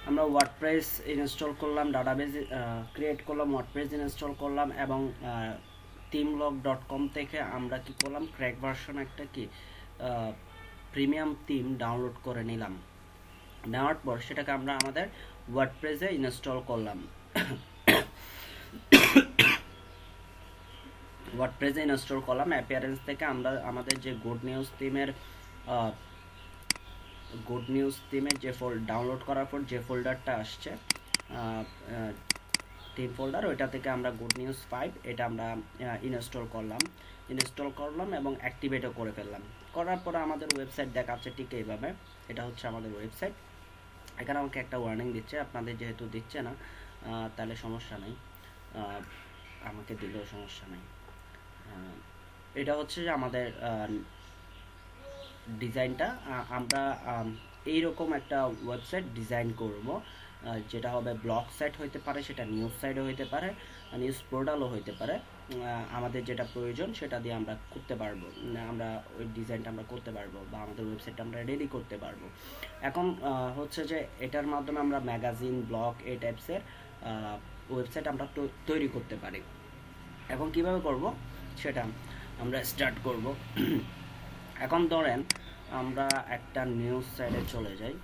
আমরা WordPress install করলাম, database create করলাম, ওয়ার্ডপ্রেস ইনস্টল করলাম এবং themlog.com থেকে আমরা কি করলাম, ক্র্যাক ভার্সন একটা কি প্রিমিয়াম থিম ডাউনলোড করে নিলাম। নেওয়ার পর সেটাকে আমরা আমাদের ওয়ার্ডপ্রেসে ইনস্টল করলাম। ওয়ার্ডপ্রেসে ইনস্টল করলাম। অ্যাপিয়ারেন্স থেকে আমরা আমাদের যে গুড নিউজ থিমের যে ডাউনলোড করার পর যে ফোল্ডারটা আসছে থিম ফোল্ডার, ওইটা থেকে আমরা গুড নিউজ 5 এটা আমরা ইনস্টল করলাম এবং অ্যাক্টিভেটও করে ফেললাম। করার পর আমাদের ওয়েবসাইট দেখাচ্ছে ঠিক এইভাবে। এটা হচ্ছে আমাদের ওয়েবসাইট। এখানে আমাকে একটা ওয়ার্নিং দিচ্ছে, আপনাদের যেহেতু দিচ্ছে না তাহলে সমস্যা নেই, আমাকে দিলেও সমস্যা নেই। এটা হচ্ছে যে আমাদের ডিজাইনটা। আমরা এইরকম একটা ওয়েবসাইট ডিজাইন করব, যেটা হবে ব্লগ সাইট হইতে পারে, সেটা নিউজ সাইটও হইতে পারে, নিউজ পোর্টালও হইতে পারে। আমাদের যেটা প্রয়োজন সেটা দিয়ে আমরা করতে পারবো, আমরা ওই ডিজাইনটা আমরা করতে পারবো বা আমাদের ওয়েবসাইটটা আমরা রেডি করতে পারবো। এখন হচ্ছে যে এটার মাধ্যমে আমরা ম্যাগাজিন, ব্লগ এই টাইপসের ওয়েবসাইট আমরা তৈরি করতে পারি। এখন কিভাবে করব সেটা আমরা স্টার্ট করব। এখন ধরেন আমরা একটা নিউজ সাইটে চলে যাই,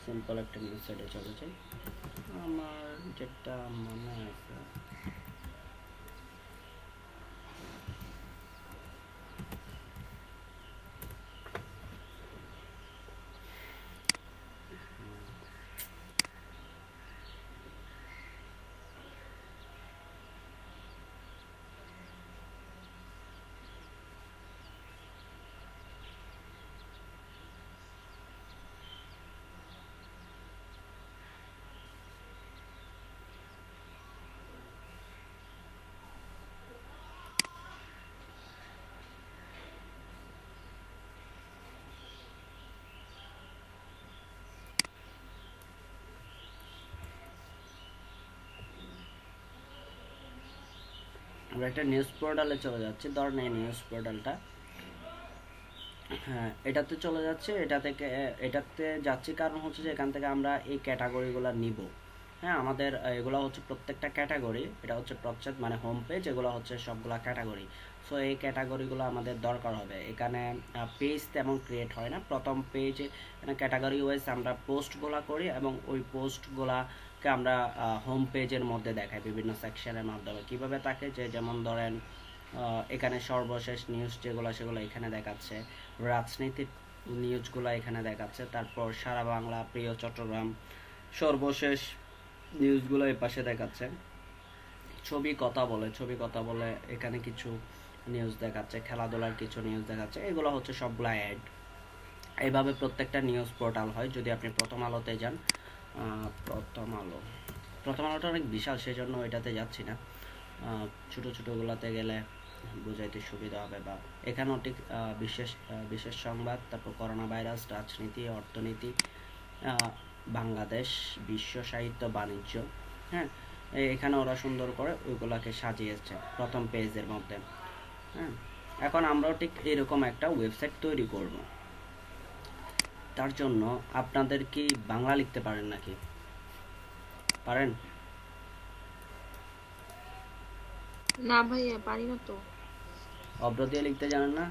সিম্পল একটা নিউজ সাইটে চলে যাই। আমার যেটা মনে আছে, আমরা একটা নিউজ পোর্টালে চলে যাচ্ছি। ধরেন এই নিউজ পোর্টালটা, হ্যাঁ এটাতে চলে যাচ্ছে। এটাতে যাচ্ছি কারণ হচ্ছে যে এখান থেকে আমরা এই ক্যাটাগরিগুলো নিব। হ্যাঁ, আমাদের এগুলো হচ্ছে প্রত্যেকটা ক্যাটাগরি, এটা হচ্ছে প্রচ্ছদ মানে হোম পেজ, এগুলো হচ্ছে সবগুলা ক্যাটাগরি। সো এই ক্যাটাগরিগুলো আমাদের দরকার হবে। এখানে পেজ তেমন ক্রিয়েট হয় না। প্রথম পেজে ক্যাটাগরি ওয়াইজ আমরা পোস্টগুলো করি এবং ওই পোস্টগুলাকে আমরা হোম পেজের মধ্যে দেখাই বিভিন্ন সেকশনের মাধ্যমে। কিভাবে থাকে যে, যেমন ধরেন এখানে সর্বশেষ নিউজ যেগুলো সেগুলো এখানে দেখাচ্ছে, রাজনীতির নিউজগুলো এখানে দেখাচ্ছে, তারপর সারা বাংলা, প্রিয় চট্টগ্রাম, সর্বশেষ নিউজগুলো এই পাশে দেখাচ্ছে। ছবি কথা বলে এখানে কিছু নিউজ দেখাচ্ছে, খেলাধুলার কিছু নিউজ দেখাচ্ছে, এগুলো হচ্ছে সবগুলা অ্যাড। এইভাবে প্রত্যেকটা নিউজ পোর্টাল হয়। যদি আপনি প্রথম আলোতে যান, প্রথম আলোটা অনেক বিশাল, সেজন্য এটাতে যাচ্ছি না। ছোটো ছোটোগুলোতে গেলে বুঝাইতে সুবিধা হবে। বা এখানেও ঠিক বিশেষ সংবাদ, তারপর করোনা ভাইরাস, রাজনীতি, অর্থনীতি, বাংলাদেশ, বিশ্ব সাহিত্য, বাণিজ্য। হ্যাঁ, এখানে ওরা সুন্দর করে ওইগুলাকে সাজিয়েছে প্রথম পেজের মধ্যে। হ্যাঁ, এখন আমরাও ঠিক এরকম একটা ওয়েবসাইট তৈরি করব। তার জন্য আপনাদের কি বাংলা লিখতে পারেন নাকি? পারেন? না ভাইয়া, পারি না তো। অব্র দিয়ে লিখতে জানেন না?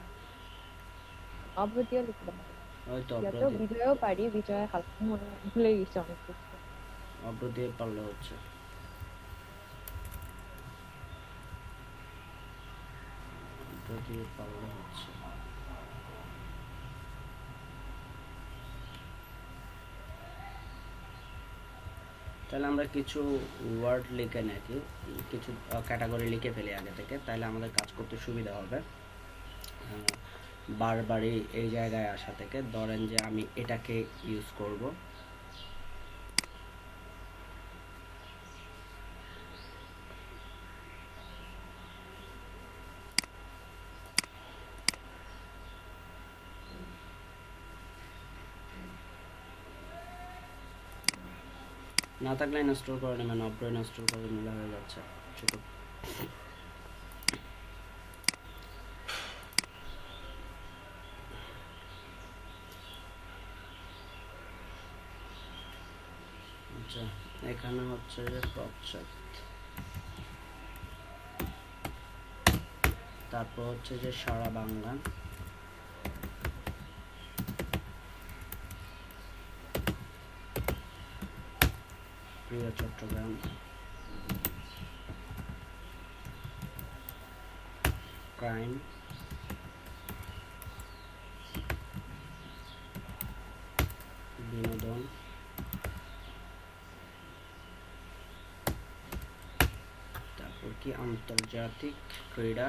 অভ্র দিয়েও লিখতে পারি। ওই তো অব্র ইয়াতেও দিয়ে। বিজয়ও পারি, বিজয় হালকা মনে ভুলে গেছি অনেক কিছু। অব্র দিয়ে পারলে হচ্ছে। অব্র দিয়ে পারলে হচ্ছে। তাহলে আমরা কিছু ওয়ার্ড লিখে নাকি কিছু ক্যাটাগরি লিখে ফেলি আগে থেকে, তাহলে আমাদের কাজ করতে সুবিধা হবে। বারবারই এই জায়গায় আসা থেকে ধরেন যে আমি এটাকে ইউজ করব। না থাকলে ইনস্টল করে নেবেন, অব্র ইনস্টল করে নিলে হয়ে যাচ্ছে ছোটো। আচ্ছা, এখানে হচ্ছে যে প্রচ্ছদ, তারপর হচ্ছে যে সারা বাংলা, প্রিয় চট্টগ্রাম, ক্রাইম, বিনোদন, তারপর কি আন্তর্জাতিক ক্রীড়া,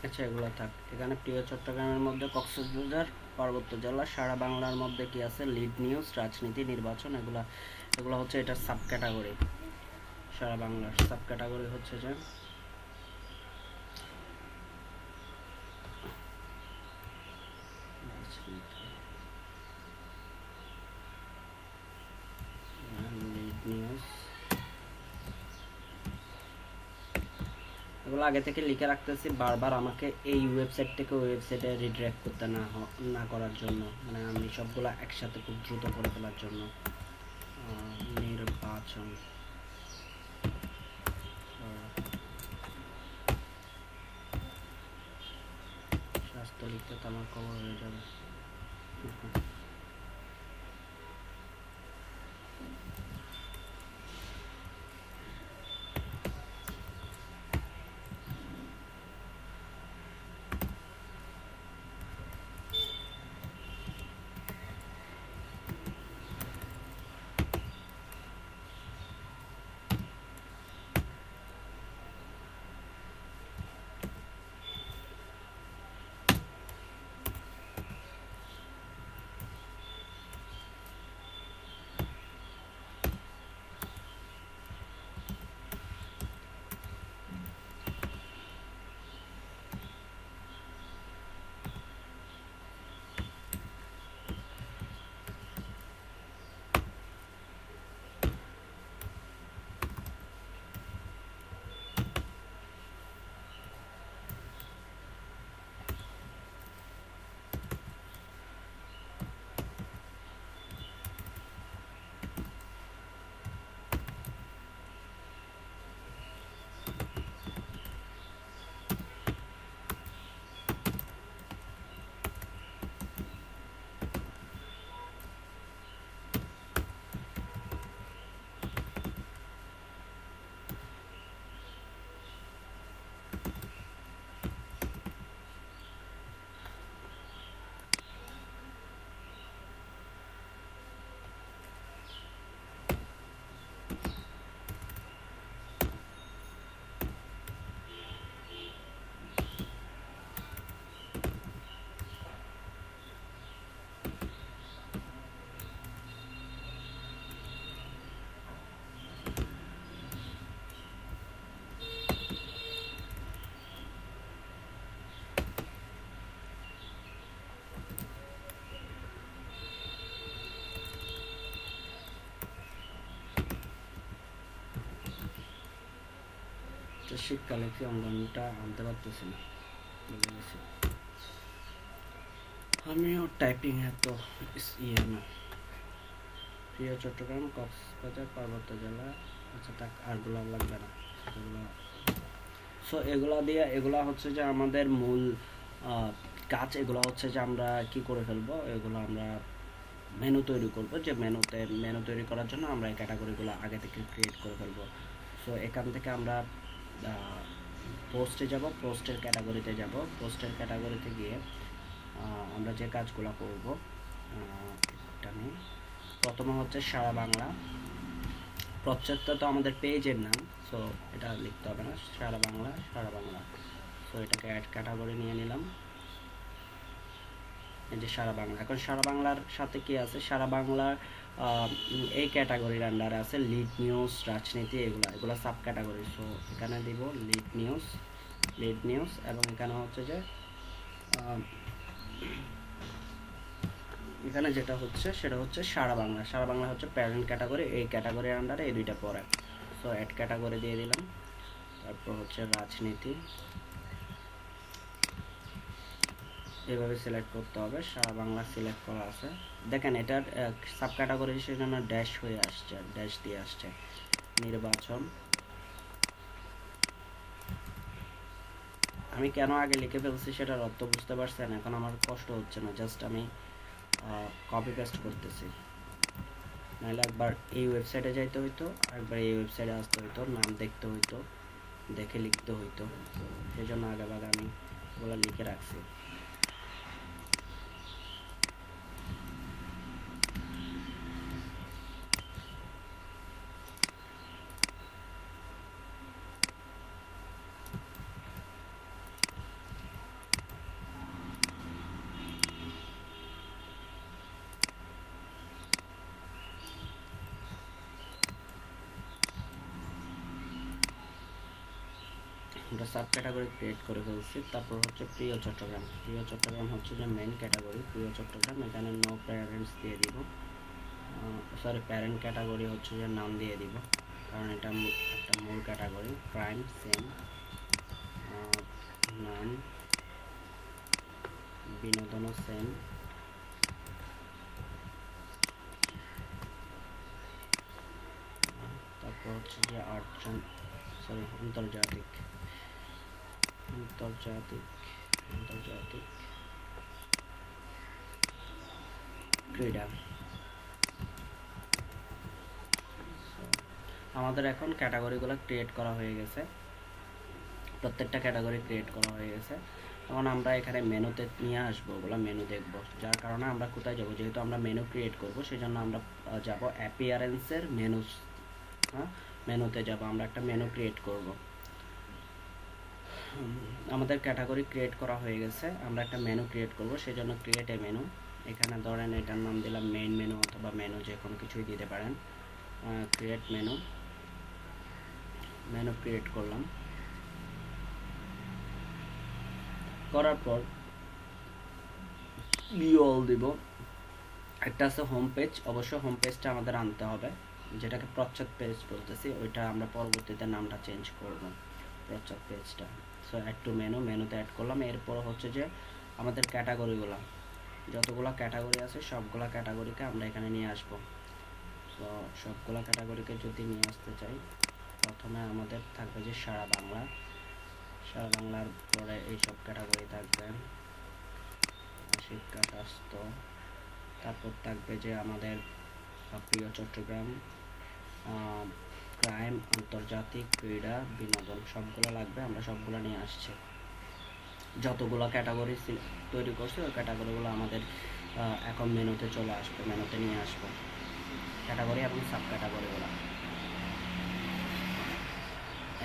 আচ্ছা এগুলো থাক। এখানে প্রিয় চট্টগ্রামের মধ্যে কক্সবাজার পার্বত্য জেলা, সারা বাংলার মধ্যে কি আছে, লিড নিউজ, রাজনীতি, নির্বাচন, এগুলা এগুলো হচ্ছে এটার সাব ক্যাটাগরি। সারা বাংলার সাব ক্যাটাগরি হচ্ছে যে লিড নিউজ। এগুলো আগে থেকে লিখে রাখতেছি বারবার আমাকে এই ওয়েবসাইট থেকে ওই ওয়েবসাইটে রিডাইরেক্ট করতে না করার জন্য, মানে আমি সবগুলো একসাথে খুব দ্রুত করে ফেলার জন্য। নির্বাচন, স্বাস্থ্য লিখতে তো আমার কভার হয়ে যাবে। শীতকালে কি অঙ্গনটা আনতে পারতেছি না, বুঝে গেছি। আমিও টাইপিং এত ইয়ে না। প্রিয় চট্টগ্রাম, কক্সবাজার পার্বত্য জেলা, আচ্ছা থাক, আরগুলো লাগবে না এগুলো। সো এগুলা দিয়ে এগুলা হচ্ছে যে আমাদের মূল কাজ। এগুলো হচ্ছে যে আমরা কি করে ফেলবো, এগুলো আমরা মেনু তৈরি করব, যে মেনু তৈরি করার জন্য আমরা এই ক্যাটাগরিগুলো আগে থেকে ক্রিয়েট করে ফেলবো। সো এখান থেকে আমরা পোস্টে যাব, পোস্টের ক্যাটাগরিতে যাব। পোস্টের ক্যাটাগরিতে গিয়ে আমরা যে কাজগুলো করব, এটা নিয়ে প্রথমে হচ্ছে সারা বাংলা। প্রচ্ছদটা তো আমাদের পেজের নাম, সো এটা লিখতে হবে না, সারা বাংলা, সারা বাংলা। সো এটাকে অ্যাড ক্যাটাগরি নিয়ে নিলাম, এই যে সারা বাংলা। এখন সারা বাংলার সাথে কি আছে, সারা বাংলার এই ক্যাটাগরির আন্ডারে আছে লিড নিউজ, রাজনীতি, এগুলো সাব ক্যাটাগরি। সো এখানে দিব লিড নিউজ, এবং এখানে হচ্ছে যে এখানে যেটা হচ্ছে সেটা হচ্ছে সারা বাংলা। সারা বাংলা হচ্ছে প্যারেন্ট ক্যাটাগরি, এই ক্যাটাগরির আন্ডারে এই দুইটা পড়ে। সো অ্যাড ক্যাটাগরি দিয়ে দিলাম। তারপর হচ্ছে রাজনীতি, এভাবে সিলেক্ট করতে হবে। সারা বাংলা সিলেক্ট করা আছে। দেখেন এটার সাব ক্যাটাগরি সেজন্য ড্যাশ হয়ে আসছে, ড্যাশ দিয়ে আসছে। নির্বাচন, আমি কেন আগে লিখে ফেলছি সেটার অর্থ বুঝতে পারছেন? এখন আমার কষ্ট হচ্ছে না, জাস্ট আমি কপি পেস্ট করতেছি। নাহলে একবার এই ওয়েবসাইটে যাইতে হইতো, একবার এই ওয়েবসাইটে আসতে হইতো, নাম দেখতে হইতো, দেখে লিখতে হইতো। সেই জন্য আগে ভাগে আমি ওগুলো লিখে রাখছি। আমরা সাব ক্যাটাগরি ক্রিয়েট করে ফেলছি। তারপর হচ্ছে প্রিয় চট্টগ্রাম। প্রিয় চট্টগ্রাম হচ্ছে যে মেন ক্যাটাগরি। প্রিয় চট্টগ্রাম, এখানে নো প্যারেন্টস দিয়ে দিব, সরি প্যারেন্ট ক্যাটাগরি হচ্ছে যে নাম দিয়ে দিব, কারণ এটা একটা মূল ক্যাটাগরি। ক্রাইম সেম, নাম, বিনোদনও সেম, তারপর হচ্ছে যে আন্তর্জাতিক, আন্তর্জাতিক, আন্তর্জাতিক ক্রীড়া। আমাদের এখন ক্যাটাগরিগুলো ক্রিয়েট করা হয়ে গেছে, প্রত্যেকটা ক্যাটাগরি ক্রিয়েট করা হয়ে গেছে। এখন আমরা এখানে মেনুতে নিয়ে আসবো, ওগুলো মেনু দেখব। যার কারণে আমরা কোথায় যাব, যেহেতু আমরা মেনু ক্রিয়েট করব সেজন্য আমরা যাব অ্যাপিয়ারেন্সের মেনু, হ্যাঁ মেনুতে যাব, আমরা একটা মেনু ক্রিয়েট করব। আমাদের ক্যাটাগরি ক্রিয়েট করা হয়ে গেছে, আমরা একটা মেনু ক্রিয়েট করব, সেজন্য ক্রিয়েট এ মেনু। এখানে ধরেন এটার নাম দিলাম মেইন মেনু অথবা মেনু, যে কোনো কিছুই দিতে পারেন। ক্রিয়েট মেনু, মেনু ক্রিয়েট করলাম। করার পর ভিউঅল দিব। একটা আছে হোম পেজ, অবশ্যই হোম পেজটা আমাদের আনতে হবে, যেটাকে প্রচ্ছদ পেজ বলতেছি, ওইটা আমরা পরবর্তীতে নামটা চেঞ্জ করব, প্রচ্ছদ পেজটা। সো অ্যাড টু মেনু, মেনুতে অ্যাড করলাম। এরপর হচ্ছে যে আমাদের ক্যাটাগরিগুলো, যতগুলো ক্যাটাগরি আছে সবগুলা ক্যাটাগরিকে আমরা এখানে নিয়ে আসব। সো সবগুলা ক্যাটাগরিকে যদি নিয়ে আসতে চাই, প্রথমে আমাদের থাকবে যে সারা বাংলা, সারা বাংলার পরে এইসব ক্যাটাগরি থাকবে, শিক্ষা, স্বাস্থ্য, তারপর থাকবে যে আমাদের প্রিয় চট্টগ্রাম, ক্রাইম, আন্তর্জাতিক, ক্রীড়া, বিনোদন, সবগুলো লাগবে। আমরা সবগুলো নিয়ে আসছি। যতগুলো ক্যাটাগরি তৈরি করছি ওই ক্যাটাগরিগুলো আমাদের এখন মেনুতে চলে আসবে, মেনুতে নিয়ে আসবো ক্যাটাগরি এবং সাব ক্যাটাগরিগুলো।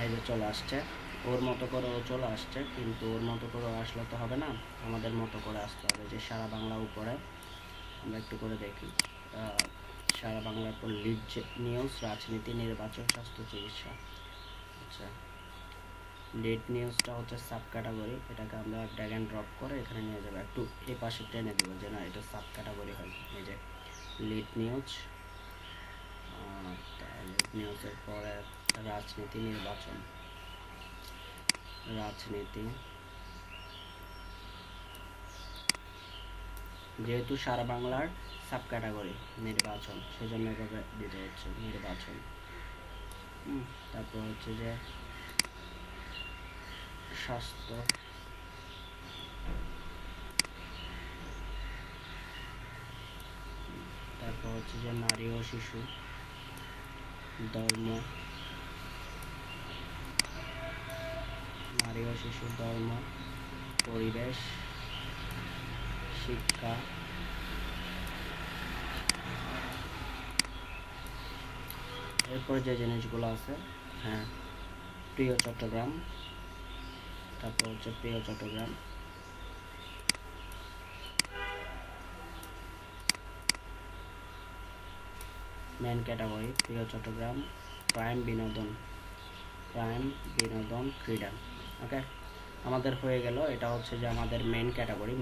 এই যে চলে আসছে, ওর মতো করে ও চলে আসছে, কিন্তু ওর মতো করে আসলে তো হবে না, আমাদের মতো করে আসতে হবে। যে সারা বাংলা উপরে আমরা একটু করে দেখি, সারা বাংলার পর লিড নিউজ, রাজনীতি, নির্বাচন, স্বাস্থ্য, চিকিৎসা। আচ্ছা, লিড নিউজটা হচ্ছে সাব ক্যাটাগরি, এটাকে আমরা ড্র্যাগ অ্যান্ড ড্রপ করে এখানে নিয়ে যাবো, একটু এই পাশে টেনে দেবো যে না এটা সাব ক্যাটাগরি হয়। এই যে লিড নিউজ, লিড নিউজের পরে রাজনীতি, নির্বাচন, রাজনীতি, যেহেতু সারা বাংলার সাব ক্যাটাগরি নির্বাচন, সেজন্য এভাবে দিতে হচ্ছে নির্বাচন। তারপর হচ্ছে যে স্বাস্থ্য, তারপর হচ্ছে যে নারী ও শিশু, ধর্ম, নারী ও শিশু, ধর্ম, পরিবেশ, শিক্ষা, এরপর যে জিনিসগুলো আছে, হ্যাঁ প্রিয় চট্টগ্রাম, তারপর হচ্ছে প্রিয় চট্টগ্রাম, মেন ক্যাটাগরি প্রিয় চট্টগ্রাম, ক্রাইম, বিনোদন, ক্রাইম, বিনোদন, ক্রীড়া। ওকে, আমাদের হয়ে গেল। এটা হচ্ছে যে আমাদের মেন ক্যাটাগরি,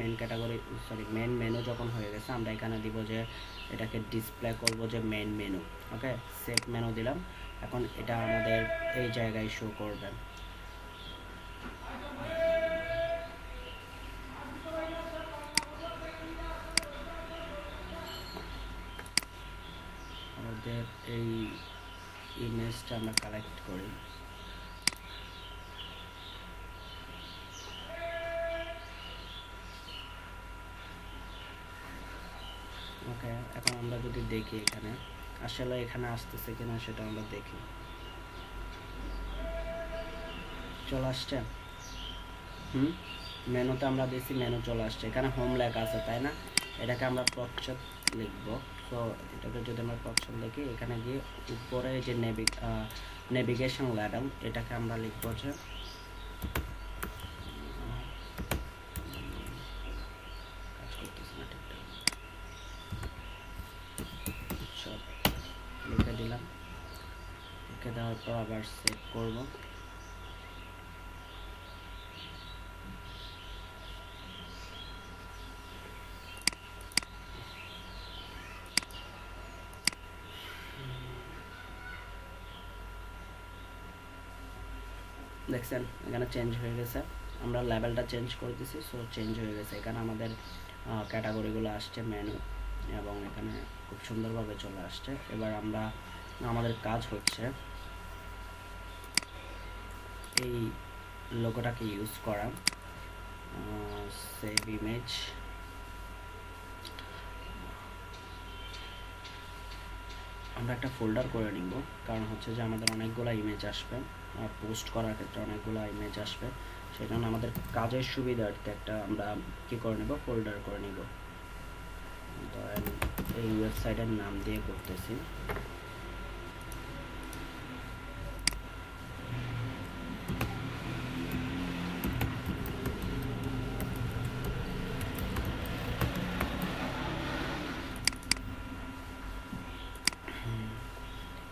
মেন মেনু যখন হয়ে গেছে আমরা এখানে দিব যে এটাকে ডিসপ্লে করব যে মেন মেনু। ওকে, সেভ মেনু দিলাম। এখন এটা আমাদের এই জায়গায় শো করবে। আমাদের এই ইমেজটা আমরা কালেক্ট করি। ওকে, এখন আমরা যদি দেখি এখানে আসলে এখানে আসতেছে কিনা সেটা আমরা দেখি। চলে আসছে। মেনুতে আমরা দিয়েছি, মেনু চলে আসছে। এখানে হোম লেখা আছে তাই না? এটাকে আমরা প্রচ্ছদ লিখব। সো এটাকে যদি আমরা প্রচ্ছদ লিখি, এখানে গিয়ে উপরে যে নেভিগেশন লেভেল এটাকে আমরা লিখব যে কাজ করতেছে না ঠিকঠাক। সব লিখে দিলাম। লিখে দেওয়ার পর আবার সেভ করব। দেখছেন এখানে চেঞ্জ হয়ে গেছে। আমরা লেভেলটা চেঞ্জ করে দিছি, সো চেঞ্জ হয়ে গেছে। এখানে আমাদের ক্যাটাগরিগুলো আসছে মেনু, এবং এখানে খুব সুন্দরভাবে চলে আসছে। এবার আমরা আমাদের কাজ হচ্ছে এই লোগোটাকে ইউজ করা। সেভ ইমেজ, আমরা একটা ফোল্ডার করে নিব, কারণ হচ্ছে যে আমাদের অনেকগুলো ইমেজ আসবে, পোস্ট করার ক্ষেত্রে অনেকগুলো ইমেজ আসবে। সেই জন্য আমাদের কাজের সুবিধার্থে একটা আমরা কি করে নেব, ফোল্ডার করে নিব। ধরেন এই ওয়েবসাইটের নাম দিয়ে করতেছি।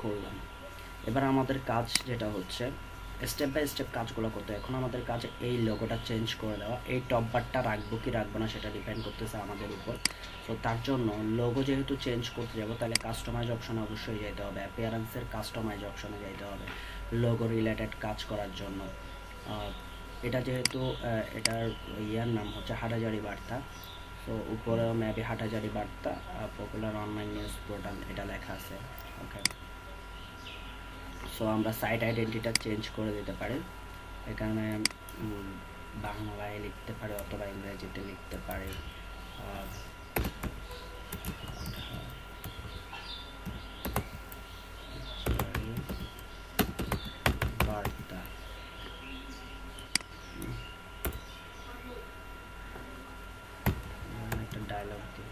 করলাম। এবার আমাদের কাজ যেটা হচ্ছে স্টেপ বাই স্টেপ কাজগুলো করতে। এখন আমাদের কাজ এই লোগোটা চেঞ্জ করে দেওয়া। এই টপ বারটা রাখবো কি রাখবো না সেটা ডিপেন্ড করতেছে আমাদের উপর। তো তার জন্য লোগো যেহেতু চেঞ্জ করতে যাবো, তাহলে কাস্টমাইজ অপশনে অবশ্যই যেতে হবে, অ্যাপিয়ারেন্সের কাস্টমাইজ অপশনে যেতে হবে লোগো রিলেটেড কাজ করার জন্য। এটা যেহেতু এটার ইয়ার নাম হচ্ছে হাটাজারি বার্তা, তো উপরেও মেবি হাটাজারি বার্তা পপুলার অনলাইন নিউজ পোর্টাল এটা লেখা আছে। ওকে, সো আমরা সাইট আইডেন্টিটা চেঞ্জ করে দিতে পারি। এখানে বাংলায় লিখতে পারি অথবা ইংরেজিতে লিখতে পারি। বার্তা, একটা ডায়লগ দিই।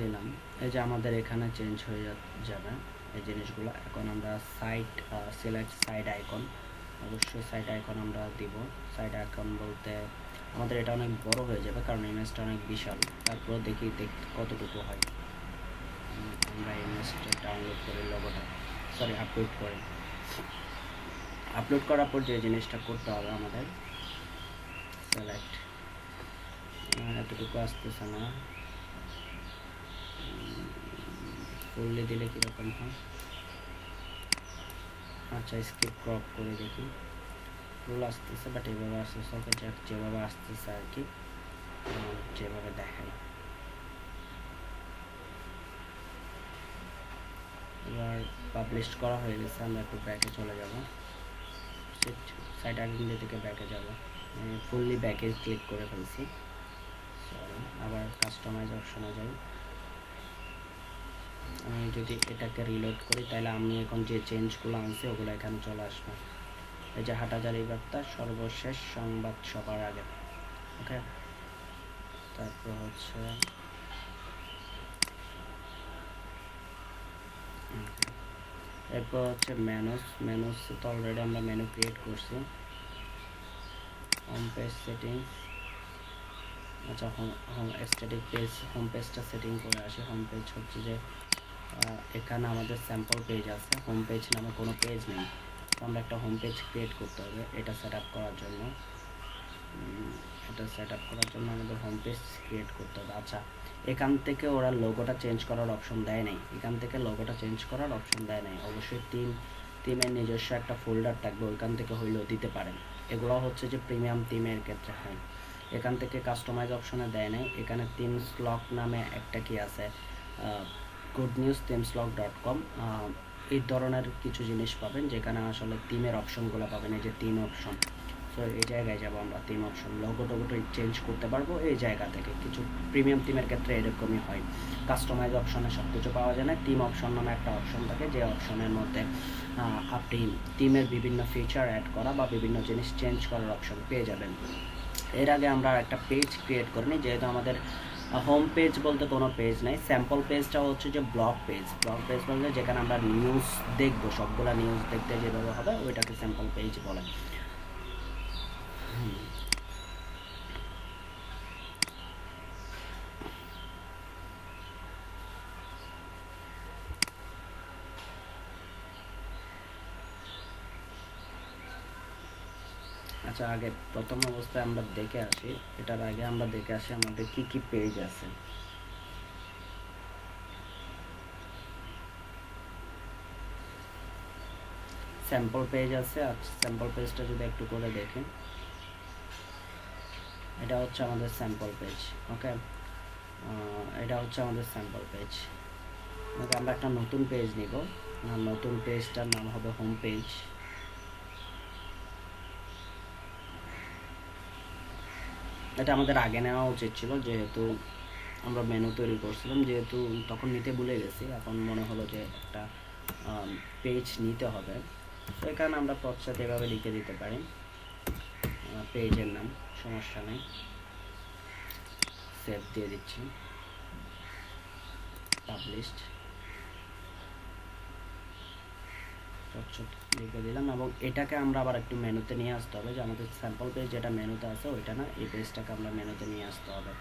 দিলাম। এই যে আমাদের এখানে চেঞ্জ হয়ে যাবে এই জিনিসগুলো। এখন আমরা সাইট সিলেক্ট সাইড আইকন, অবশ্যই সাইড আইকন আমরা দিব। সাইড আইকন বলতে আমাদের এটা অনেক বড় হয়ে যাবে কারণ ইমেজটা অনেক বিশাল। তারপর দেখি কতটুকু হয়। আমরা ইমেজটা ডাউনলোড করে লোগোটা আপলোড করি। আপলোড করার পর যে জিনিসটা করতে হবে আমাদের সিলেক্ট, এতটুকু আসতেছে না, ফুললি দিলে কীরকম হয়। আচ্ছা, স্কিপ ক্রপ করে দেখি। ফুল আসতেছে বাট এভাবে আসতেছে। ওকে, যাক যেভাবে আসতেছে আর কি, যেভাবে দেখাই। এবার পাবলিশ করা হয়ে গেছে। আমরা একটু ব্যাকে চলে যাব, সাইট আইডেন্টি থেকে ব্যাকে যাব। ফুললি ব্যাকে ক্লিক করে ফেলছি। সরি, আবার কাস্টমাইজ অপশনে যাই। আমি যদি এটাকে রিলোড করি তাহলে আমি এখন যে চেঞ্জগুলো আনছি ওগুলো এখানে চলে আসবে। এই যে হাটাজারি বার্তা সর্বশেষ সংবাদ সবার আগে। ওকে, তারপর হচ্ছে এরপর হচ্ছে মেনুস তো অলরেডি আমরা মেনু ক্রিয়েট করছি। হোম পেজ সেটিংস, আচ্ছা হোম স্ট্যাটিক পেজ, হোম পেজটা সেটিং করে আসি। হোম পেজ হচ্ছে যে এখানে আমাদের স্যাম্পল পেজ আছে, হোম পেজ নামে কোনো পেজ নেই। তো আমরা একটা হোম পেজ ক্রিয়েট করতে হবে এটা সেট আপ করার জন্য। আমাদের হোম পেজ ক্রিয়েট করতে হবে। আচ্ছা, এখান থেকে ওরা লোগোটা চেঞ্জ করার অপশন দেয় নাই, অবশ্যই টিমের নিজস্ব একটা ফোল্ডার থাকবে, ওইখান থেকে হইলেও দিতে পারেন। এগুলো হচ্ছে যে প্রিমিয়াম টিমের ক্ষেত্রে হয়। এখান থেকে কাস্টমাইজ অপশনে দেয় নাই। এখানে থিমসলক নামে একটা কি আছে, goodnewsthemslog.com, এই ধরনের কিছু জিনিস পাবেন যেখানে আসলে টিমের অপশনগুলো পাবেন। এই যে টিম অপশন, সো এই জায়গায় যাবো আমরা। টিম অপশন, লোগো টোগোটা চেঞ্জ করতে পারবো এই জায়গা থেকে। কিছু প্রিমিয়াম টিমের ক্ষেত্রে এরকমই হয়, কাস্টমাইজ অপশনে সব কিছু পাওয়া যায় না। টিম অপশন নামে একটা অপশন থাকে, যে অপশনের মধ্যে আপনি টিমের বিভিন্ন ফিচার অ্যাড করা বা বিভিন্ন জিনিস চেঞ্জ করার অপশন পেয়ে যাবেন। এর আগে আমরা একটা পেজ ক্রিয়েট করে নিই, যেহেতু আমাদের হোম পেজ বলতে কোনো পেজ নেই। স্যাম্পল পেজটা হচ্ছে যে ব্লগ পেজ বলতে যেখানে আমরা নিউজ দেখবো, সবগুলা নিউজ দেখতে যেভাবে হবে ওইটাকে স্যাম্পল পেজ বলে। আচ্ছা, আগে প্রথম অবস্থায় আমরা দেখে আসি, এটার আগে আমরা দেখে আসি আমাদের কি কি পেজ আছে। স্যাম্পল পেজ আছে। আচ্ছা, স্যাম্পল পেজটা যদি একটু করে দেখেন, এটা হচ্ছে আমাদের স্যাম্পল পেজ। ওকে, এটা হচ্ছে আমাদের স্যাম্পল পেজ। ওকে, আমরা একটা নতুন পেজ নিব। নতুন পেজটার নাম হবে হোম পেজ। এটা আমাদের আগে নেওয়া উচিত ছিল, যেহেতু আমরা মেনু তৈরি করছিলাম, যেহেতু তখন নিতে ভুলে গেছি, এখন মনে হলো যে একটা পেজ নিতে হবে। তো এখানে আমরা পশ্চাৎ এভাবে লিখে দিতে পারি পেজের নাম, সমস্যা নেই। সেভ দিয়ে দিচ্ছি, পাবলিশড লিখে দিলাম। এবং এটাকে আমরা আবার একটু মেনুতে নিয়ে আসতে হবে, যে আমাদের স্যাম্পল পেজ যেটা মেনুতে আছে ওইটা না, এই পেজটাকে আমরা মেনুতে নিয়ে আসতে হবে।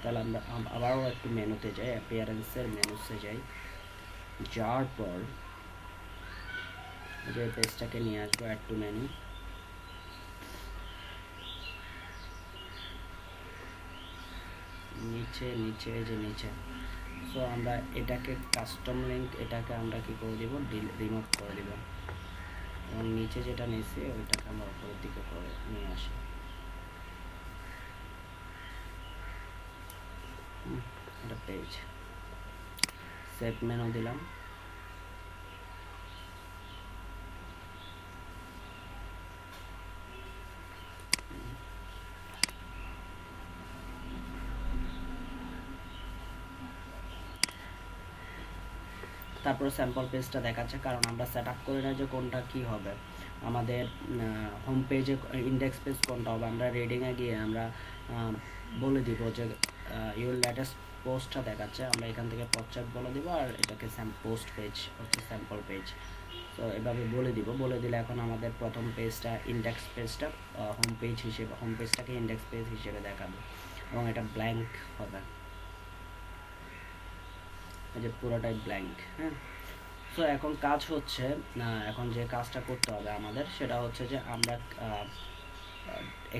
তাহলে আমরা আবারও একটু মেনুতে যাই, অ্যাপিয়ারেন্সের মেনুতে যাই, যাওয়ার পর যে পেজটাকে নিয়ে আসবো অ্যাড টু মেনু। নিচে সো আমরা এটাকে কাস্টম লিঙ্ক, এটাকে আমরা কি করে দিব, রিমুভ করে দিব। এবং নিচে যেটা নিয়েছি ওইটাকে আমরা উপরের দিকে করে নিয়ে আসি। এটা পেজ, সেভ মেনু দিলাম। তারপরে স্যাম্পল পেজটা দেখাচ্ছে, কারণ আমরা সেট আপ করি না যে কোনটা কি হবে। আমাদের হোম পেজে ইন্ডেক্স পেজ কোনটা হবে, আমরা রিডিংয়ে গিয়ে আমরা বলে দিব যে ইউর লেটেস্ট পোস্টটা দেখাচ্ছে, আমরা এখান থেকে পশ্চাৎ বলে দিব, আর এটাকে পোস্ট পেজ হচ্ছে স্যাম্পল পেজ। তো এভাবে বলে দিলে এখন আমাদের প্রথম পেজটা ইন্ডেক্স পেজটা হোম পেজ হিসেবে, হোম পেজটাকে ইন্ডেক্স পেজ হিসেবে দেখাবে এবং এটা ব্ল্যাঙ্ক হবে, এই যে পুরোটাই ব্ল্যাঙ্ক। হ্যাঁ, সো এখন কাজ হচ্ছে, এখন যে কাজটা করতে হবে আমাদের সেটা হচ্ছে যে আমরা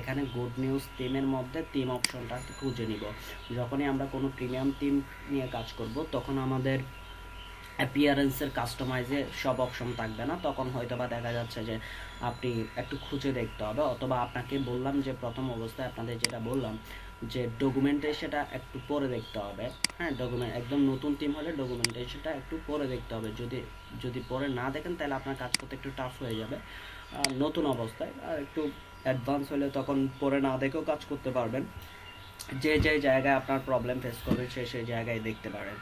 এখানে গুড নিউজ টিমের মধ্যে টিম অপশনটা খুঁজে নিব। যখনই আমরা কোনো প্রিমিয়াম টিম নিয়ে কাজ করব তখন আমাদের অ্যাপিয়ারেন্সের কাস্টমাইজে সব অপশন থাকবে না, তখন হয়তো বা দেখা যাচ্ছে যে আপনি একটু খুঁজে দেখতে হবে, অথবা আপনাকে বললাম যে প্রথম অবস্থায় আপনাদের যেটা বললাম যে ডকুমেন্টেশনটা একটু পরে দেখতে হবে। হ্যাঁ, ডকুমেন্ট একদম নতুন টিম হলে ডকুমেন্টেশনটা একটু পরে দেখতে হবে। যদি পরে না দেখেন তাহলে আপনার কাজ করতে একটু টাফ হয়ে যাবে নতুন অবস্থায়। আর একটু অ্যাডভান্স হলে তখন পরে না দেখেও কাজ করতে পারবেন। যে জায়গায় আপনার প্রবলেম ফেস করবে সেই জায়গায় দেখতে পারেন।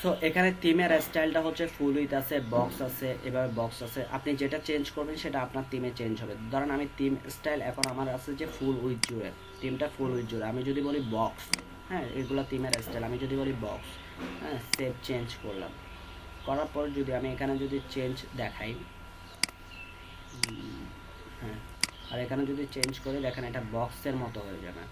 সো এখানে থিমের স্টাইলটা হচ্ছে ফুল উইথ আছে, বক্স আছে, এভাবে বক্স আছে। আপনি যেটা চেঞ্জ করবেন সেটা আপনার থিমে চেঞ্জ হবে। ধরেন আমি থিম স্টাইল এখন আমার আছে যে ফুল উইথ জুড়ে, থিমটা ফুল উইথ জুড়ে। আমি যদি বলি বক্স, হ্যাঁ এগুলো থিমের স্টাইল। আমি যদি বলি বক্স, হ্যাঁ সেভ চেঞ্জ করলাম, করার পর যদি আমি এখানে যদি চেঞ্জ দেখাই, হ্যাঁ আর এখানে যদি চেঞ্জ করি দেখেন এটা বক্সের মতো হয়ে যাবে।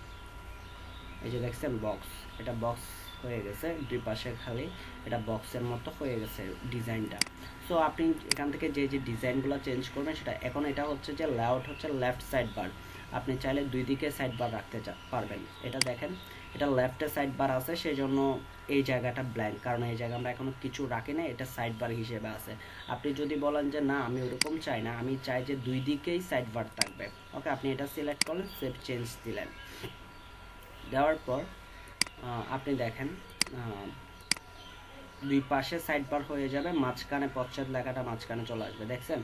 এই যে দেখছেন বক্স, এটা বক্স হয়ে গেছে, দুই পাশে খালি এটা বক্সের মতো হয়ে গেছে ডিজাইনটা। সো আপনি এখান থেকে যে যে ডিজাইনগুলো চেঞ্জ করবেন সেটা, এখন এটা হচ্ছে যে লেআউট হচ্ছে লেফট সাইড বার, আপনি চাইলে দুই দিকে সাইড বার রাখতে পারবেন। এটা দেখেন এটা লেফটে সাইড বার আছে, সেই জন্য এই জায়গাটা ব্ল্যাঙ্ক, কারণ এই জায়গায় আমরা এখনো কিছু রাখি না, এটা সাইড বার হিসেবে আছে। আপনি যদি বলেন যে না আমি ওরকম চাই না, আমি চাই যে দুই দিকেই সাইড বার থাকবে, ওকে আপনি এটা সিলেক্ট করলেন, সেভ চেঞ্জ দিলেন। দেওয়ার পর আপনি দেখেন দুই পাশে সাইড বার হয়ে যাবে, মাঝখানে পশ্চাৎ লেখাটা মাঝখানে চলে আসবে, দেখছেন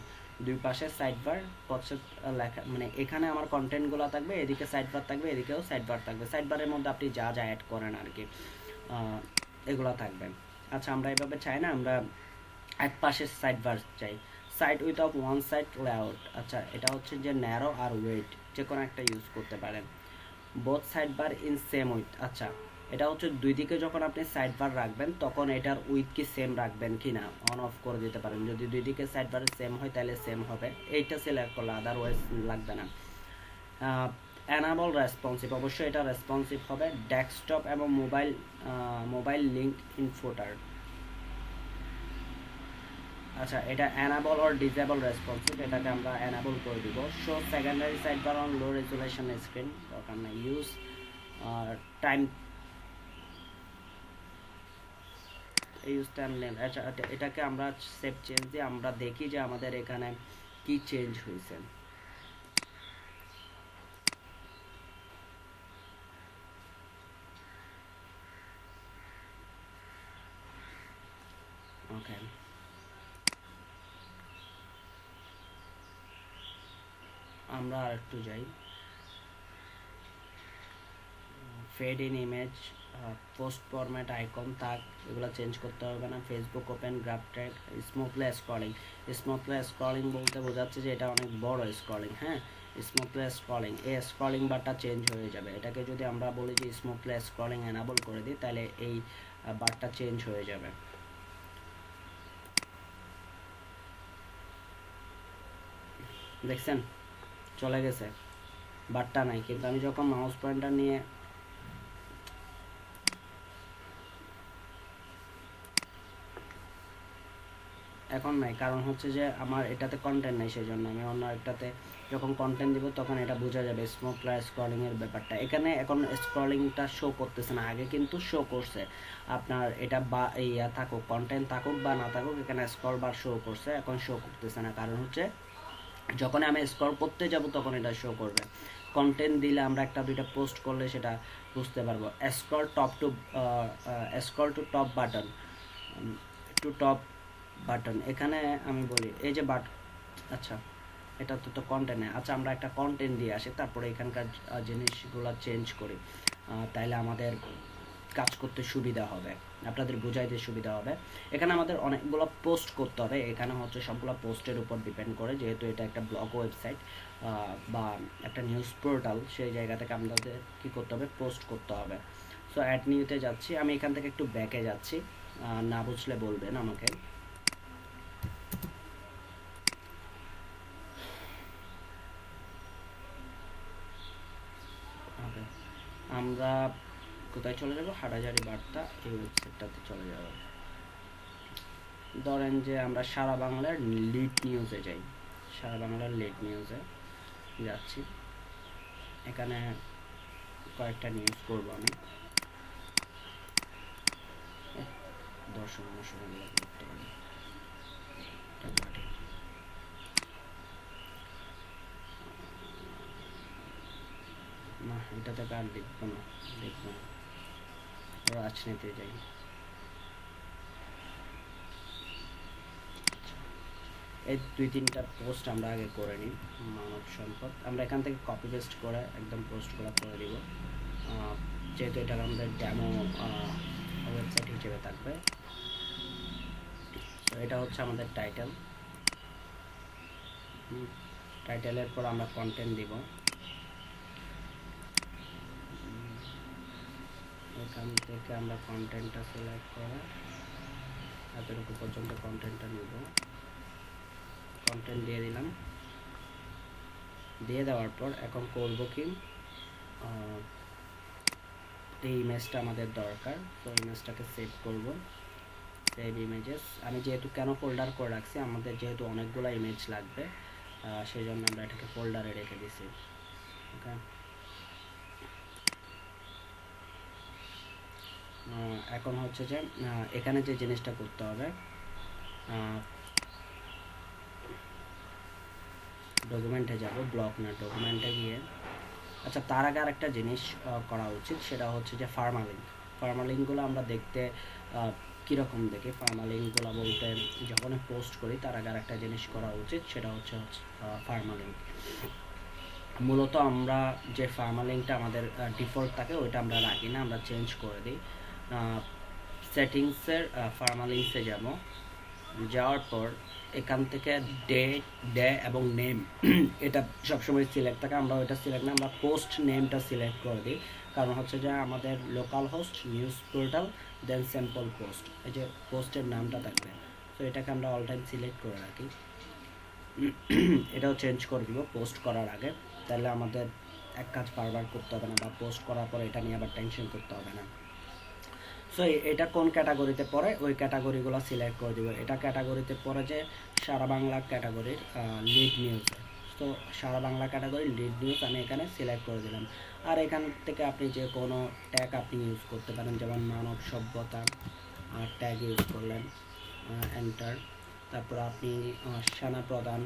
দুই পাশে সাইড বার পশ্চাৎ লেখা, মানে এখানে আমার কন্টেন্টগুলো থাকবে, এদিকে সাইড বার থাকবে, এদিকেও সাইড বার থাকবে। সাইড বারের মধ্যে আপনি যা যা অ্যাড করেন আর কি এগুলো থাকবে। আচ্ছা আমরা এভাবে চাই না, আমরা এক পাশে সাইড বার চাই, side with of one side layout. আচ্ছা এটা হচ্ছে যে ন্যারো আর ওয়েট যে কোনো একটা ইউজ করতে পারেন। Both side bar in same with, আচ্ছা এটা হচ্ছে দুই দিকে যখন আপনি সাইড বার রাখবেন তখন এটার উইথ কি সেম রাখবেন কি না অন অফ করে দিতে পারেন, যদি দুই দিকে সাইড বার সেম হয় তাহলে সেম হবে, এইটা সিলেক্ট করলে, আদারওয়াইজ লাগবে না। অ্যানাবল রেসপন্সিভ, অবশ্যই এটা রেসপন্সিভ হবে। ডেস্কটপ এবং মোবাইল লিঙ্ক ইন ফুটার, আচ্ছা এটা অ্যানাবল অর ডিসেবল রেসপন্সিভ, এটাকে আমরা অ্যানাবল করে দিব। Show secondary side bar on low resolution screen, দরকার নেই। Use time use time name, আচ্ছা এটাকে আমরা সেভ চেঞ্জ দিয়ে আমরা দেখি যে আমাদের এখানে কি চেঞ্জ হয়েছে। ওকে আমরা আর একটু যাই, fade in image, post format, icon, tag, এগুলো চেঞ্জ করতে হবে না। Facebook open, graph track, smoothly scrolling. Smoothly scrolling বলতে বোঝাচ্ছে যে এটা অনেক বড় স্ক্রলিং, হ্যাঁ স্মুথলি স্ক্রলিং, এই স্ক্রলিং বারটা চেঞ্জ হয়ে যাবে। এটাকে যদি আমরা বলি যে স্মুথলি স্ক্রলিং এনাবল করে দিই তাহলে এই বারটা চেঞ্জ হয়ে যাবে। দেখছেন চলে গেছে, বারটা নাই, কিন্তু আমি যখন মাউস পয়েন্টার নিয়ে এখন নাই, কারণ হচ্ছে যে আমার এটাতে কন্টেন্ট নেই, সেই জন্য আমি অন্য একটাতে যখন কন্টেন্ট দিব তখন এটা বোঝা যাবে স্মুথলি স্ক্রলিং এর ব্যাপারটা। এখানে এখন স্ক্রলিংটা শো করতেছে না, আগে কিন্তু শো করছে আপনার এটা, বা ইয়া থাকুক কন্টেন্ট থাকুক বা না থাকুক এখানে স্ক্রল বার শো করছে, এখন শো করতেছে না, কারণ হচ্ছে যখন আমি স্ক্রল করতে যাব তখন এটা শো করবে। কন্টেন্ট দিলে আমরা একটা দুইটা পোস্ট করলে সেটা বুঝতে পারবো। Scroll to top button, to top button, এখানে আমি বলি এই যে আচ্ছা এটা তো কন্টেন্ট, আচ্ছা আমরা একটা কন্টেন্ট দিয়ে আসি তারপরে এখানকার জিনিসগুলো চেঞ্জ করি, তাইলে আমাদের কাজ করতে সুবিধা হবে, আপনাদের বোঝাইতে সুবিধা হবে। এখানে আমাদের অনেকগুলো পোস্ট করতে হবে, এখানে হচ্ছে সবগুলো পোস্টের উপর ডিপেন্ড করে, যেহেতু এটা একটা ব্লগ ওয়েবসাইট বা একটা নিউজ পোর্টাল, সেই জায়গা থেকে আমাদের কী করতে হবে, পোস্ট করতে হবে। সো অ্যাড নিউতে যাচ্ছি, আমি এখান থেকে একটু ব্যাকে যাচ্ছি, না বুঝলে বলবেন আমাকে। ওকে আমরা কোথায় চলে যাব, হাটাজারি বার্তা, এই ওয়েবসাইটটাতে চলে যাব। ধরেন যে আমরা সারা বাংলার লিড নিউজে যাই, সারা বাংলার লিড নিউজে যাচ্ছি, এখানে কয়েকটা নিউজ করব আমি, দর্শক মশাইগুলো করতে পারি না, এটা থেকে আর দেখবো না, রাজনীতি যাই। এই দুই তিনটা পোস্ট আমরা আগে করে নিই। মানব সম্পদ আমরা এখান থেকে কপি পেস্ট করে একদম পোস্টগুলো করে দিব, যেহেতু এটা আমাদের ডেমো ওয়েবসাইট হিসেবে থাকবে। তো এটা হচ্ছে আমাদের টাইটেল, টাইটেলের পর আমরা কন্টেন্ট দিব, এখান থেকে আমরা কন্টেন্টটা সিলেক্ট করে এতটুকু পর্যন্ত কন্টেন্টটা নিব, কন্টেন্ট দিয়ে দিলাম। দিয়ে দেওয়ার পর এখন করব কি, এই ইমেজটা আমাদের দরকার, তো ইমেজটাকে সেভ করব। সেভ ইমেজেস, আমি যেহেতু কেন ফোল্ডার করে রাখছি, আমাদের যেহেতু অনেকগুলো ইমেজ লাগবে, সেই জন্য আমরা এটাকে ফোল্ডারে রেখে দিছি। ওকে, এখন হচ্ছে যে এখানে যে জিনিসটা করতে হবে, ডকুমেন্টে যাব, ব্লক না ডকুমেন্টে গিয়ে, আচ্ছা তার আগে আরেকটা জিনিস করা উচিত, সেটা হচ্ছে যে ফার্মালিংগুলো আমরা দেখতে কীরকম দেখি। ফার্মালিংগুলো বলতে যখন পোস্ট করি তার আগে আরেকটা জিনিস করা উচিত, সেটা হচ্ছে ফার্মালিং। মূলত আমরা যে ফার্মালিংটা আমাদের ডিফল্ট থাকে ওইটা আমরা রাখি না, আমরা চেঞ্জ করে দিই। সেটিংসের ফার্মালিংসে যাব, যাওয়ার পর এখান থেকে ডে এবং নেম এটা সবসময় সিলেক্ট থাকে, আমরা ওইটা সিলেক্ট না, আমরা পোস্ট নেমটা সিলেক্ট করে দিই। কারণ হচ্ছে যে আমাদের লোকাল হোস্ট, নিউজ পোর্টাল, দেন স্যাম্পল পোস্ট, এই যে পোস্টের নামটা থাকবে, তো এটাকে আমরা অল টাইম সিলেক্ট করে রাখি। এটাও চেঞ্জ করে দিব পোস্ট করার আগে, তাহলে আমাদের এক কাজ বারবার করতে হবে না, বা পোস্ট করার পর এটা নিয়ে আবার টেনশন করতে হবে না। সো এটা কোন ক্যাটাগরিতে পড়ে ওই ক্যাটাগরিগুলো সিলেক্ট করে দিব। এটা ক্যাটাগরিতে পড়ে যে সারা বাংলা ক্যাটাগরির লিড নিউজ, তো সারা বাংলা ক্যাটাগরি লিড নিউজ আমি এখানে সিলেক্ট করে দিলাম। আর এখান থেকে আপনি যে কোনো ট্যাগ আপনি ইউজ করতে পারেন, যেমন মানব সভ্যতা ট্যাগ ইউজ করলেন, এন্টার, তারপর আপনি সেনা প্রধান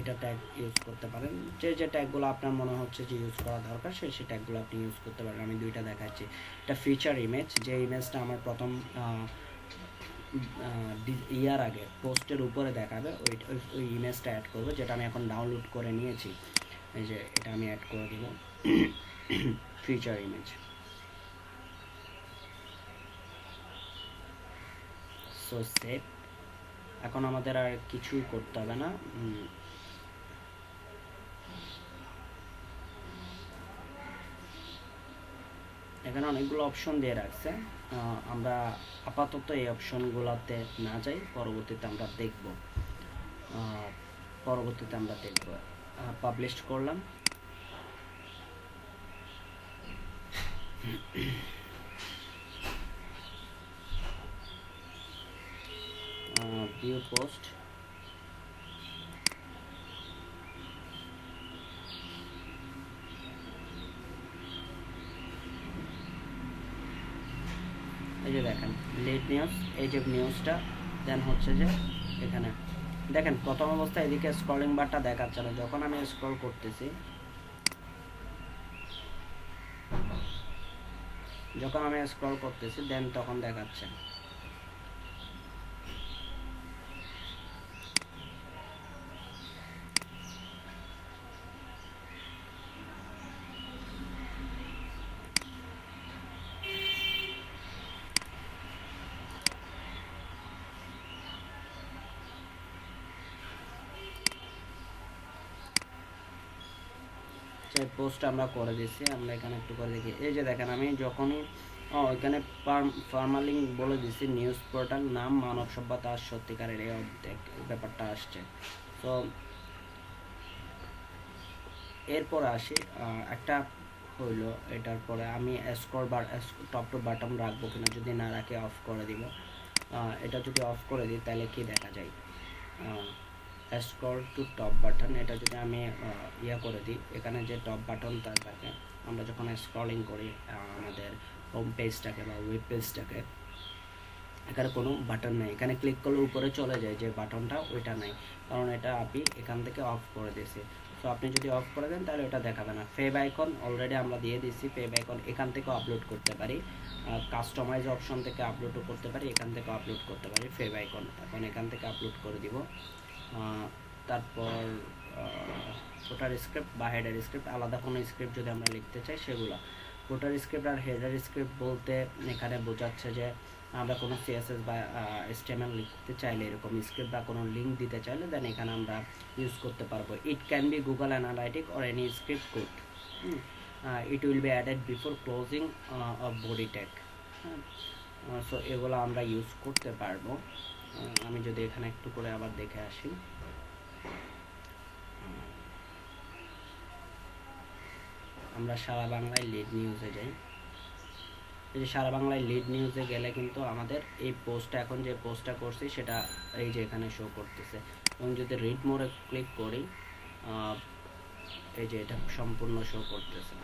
এটা ট্যাগ ইউজ করতে পারেন। যে ট্যাগগুলো আপনার মনে হচ্ছে যে ইউজ করা দরকার সেই ট্যাগগুলো আপনি ইউজ করতে পারেন। আমি দুইটা দেখাচ্ছি। এটা ফিচার ইমেজ, যে ইমেজটা আমার প্রথম ইয়ার আগে পোস্টের উপরে দেখাবে, ওই ইমেজটা অ্যাড করবো, যেটা আমি এখন ডাউনলোড করে নিয়েছি। এই যে এটা আমি অ্যাড করে দিব, ফিচার ইমেজ। সো সেভ, এখন আমাদের আর কিছুই করতে হবে না। এখানে অনেকগুলো অপশন দিয়ে রাখছে, আমরা আপাতত এই অপশনগুলোতে না যাই, পরবর্তীতে আমরা দেখব। পাবলিশ করলাম, ভিউ পোস্ট, এই যে দেখেন লিড নিউজ, এই যে নিউজটা, দেন হচ্ছে যে এখানে দেখেন প্রথম অবস্থায় এদিকে স্ক্রলিং বারটা দেখাচ্ছে না, যখন আমি স্ক্রল করতেছি, দেন তখন দেখাচ্ছে। পোস্ট আমরা করে দিচ্ছি, আমরা এখানে একটু করে দেখি। এই যে দেখেন আমি যখনই এখানে ফার্মালিং বলে দিচ্ছি, নিউজ পোর্টাল নাম মানব সভ্যতা আর সত্যিকারের এই ব্যাপারটা আসছে। তো এরপর আসি একটা হইলো, এটার পরে আমি scroll bar top to button রাখবো কিনা, যদি না রাখে অফ করে দিব। এটা যদি অফ করে দিই তাহলে কি দেখা যায়, স্ক্রল টু টপ বাটন, এটা যদি আমি ইয়া করে দিই, এখানে যে টপ বাটনটা থাকে, আমরা যখন স্ক্রলিং করি আমাদের হোম পেজটাকে বা ওয়েব পেজটাকে, এখানে কোনো বাটন নেই, এখানে ক্লিক করলে উপরে চলে যায় যে বাটনটা, ওইটা নাই, কারণ এটা আপনি এখান থেকে অফ করে দিয়েছি। সো আপনি যদি অফ করে দেন তাহলে এটা দেখাবে না। ফেভ আইকন অলরেডি আমরা দিয়ে দিচ্ছি, ফেভ আইকন এখান থেকে আপলোড করতে পারি, কাস্টমাইজ অপশন থেকে আপলোডও করতে পারি, এখান থেকে আপলোড করতে পারি ফেভ আইকন। এখন এখান থেকে আপলোড করে দিব। তারপর ফুটার স্ক্রিপ্ট বা হেডার স্ক্রিপ্ট, আলাদা কোনো স্ক্রিপ্ট যদি আমরা লিখতে চাই সেগুলো। ফুটার স্ক্রিপ্ট আর হেডার স্ক্রিপ্ট বলতে এখানে বোঝাচ্ছে যে আমরা কোনো সিএসএস বা HTML লিখতে চাইলে, এরকম স্ক্রিপ্ট বা কোনো লিঙ্ক দিতে চাইলে, দেন এখানে আমরা ইউজ করতে পারবো। It can be Google analytic or any script code, it will be added before closing of body tag. So এগুলো আমরা ইউজ করতে পারবো। আমি যদি এখানে একটু করে আবার দেখে আসি, আমরা সারা বাংলায় লিড নিউজে যাই। এই যে সারা বাংলায় লিড নিউজে গেলে কিন্তু আমাদের এই পোস্টটা, এখন যে পোস্টটা করছি সেটা এই যে এখানে শো করতেছে। এবং যদি রিড মোরে ক্লিক করি, এই যে এটা সম্পূর্ণ শো করতেছে।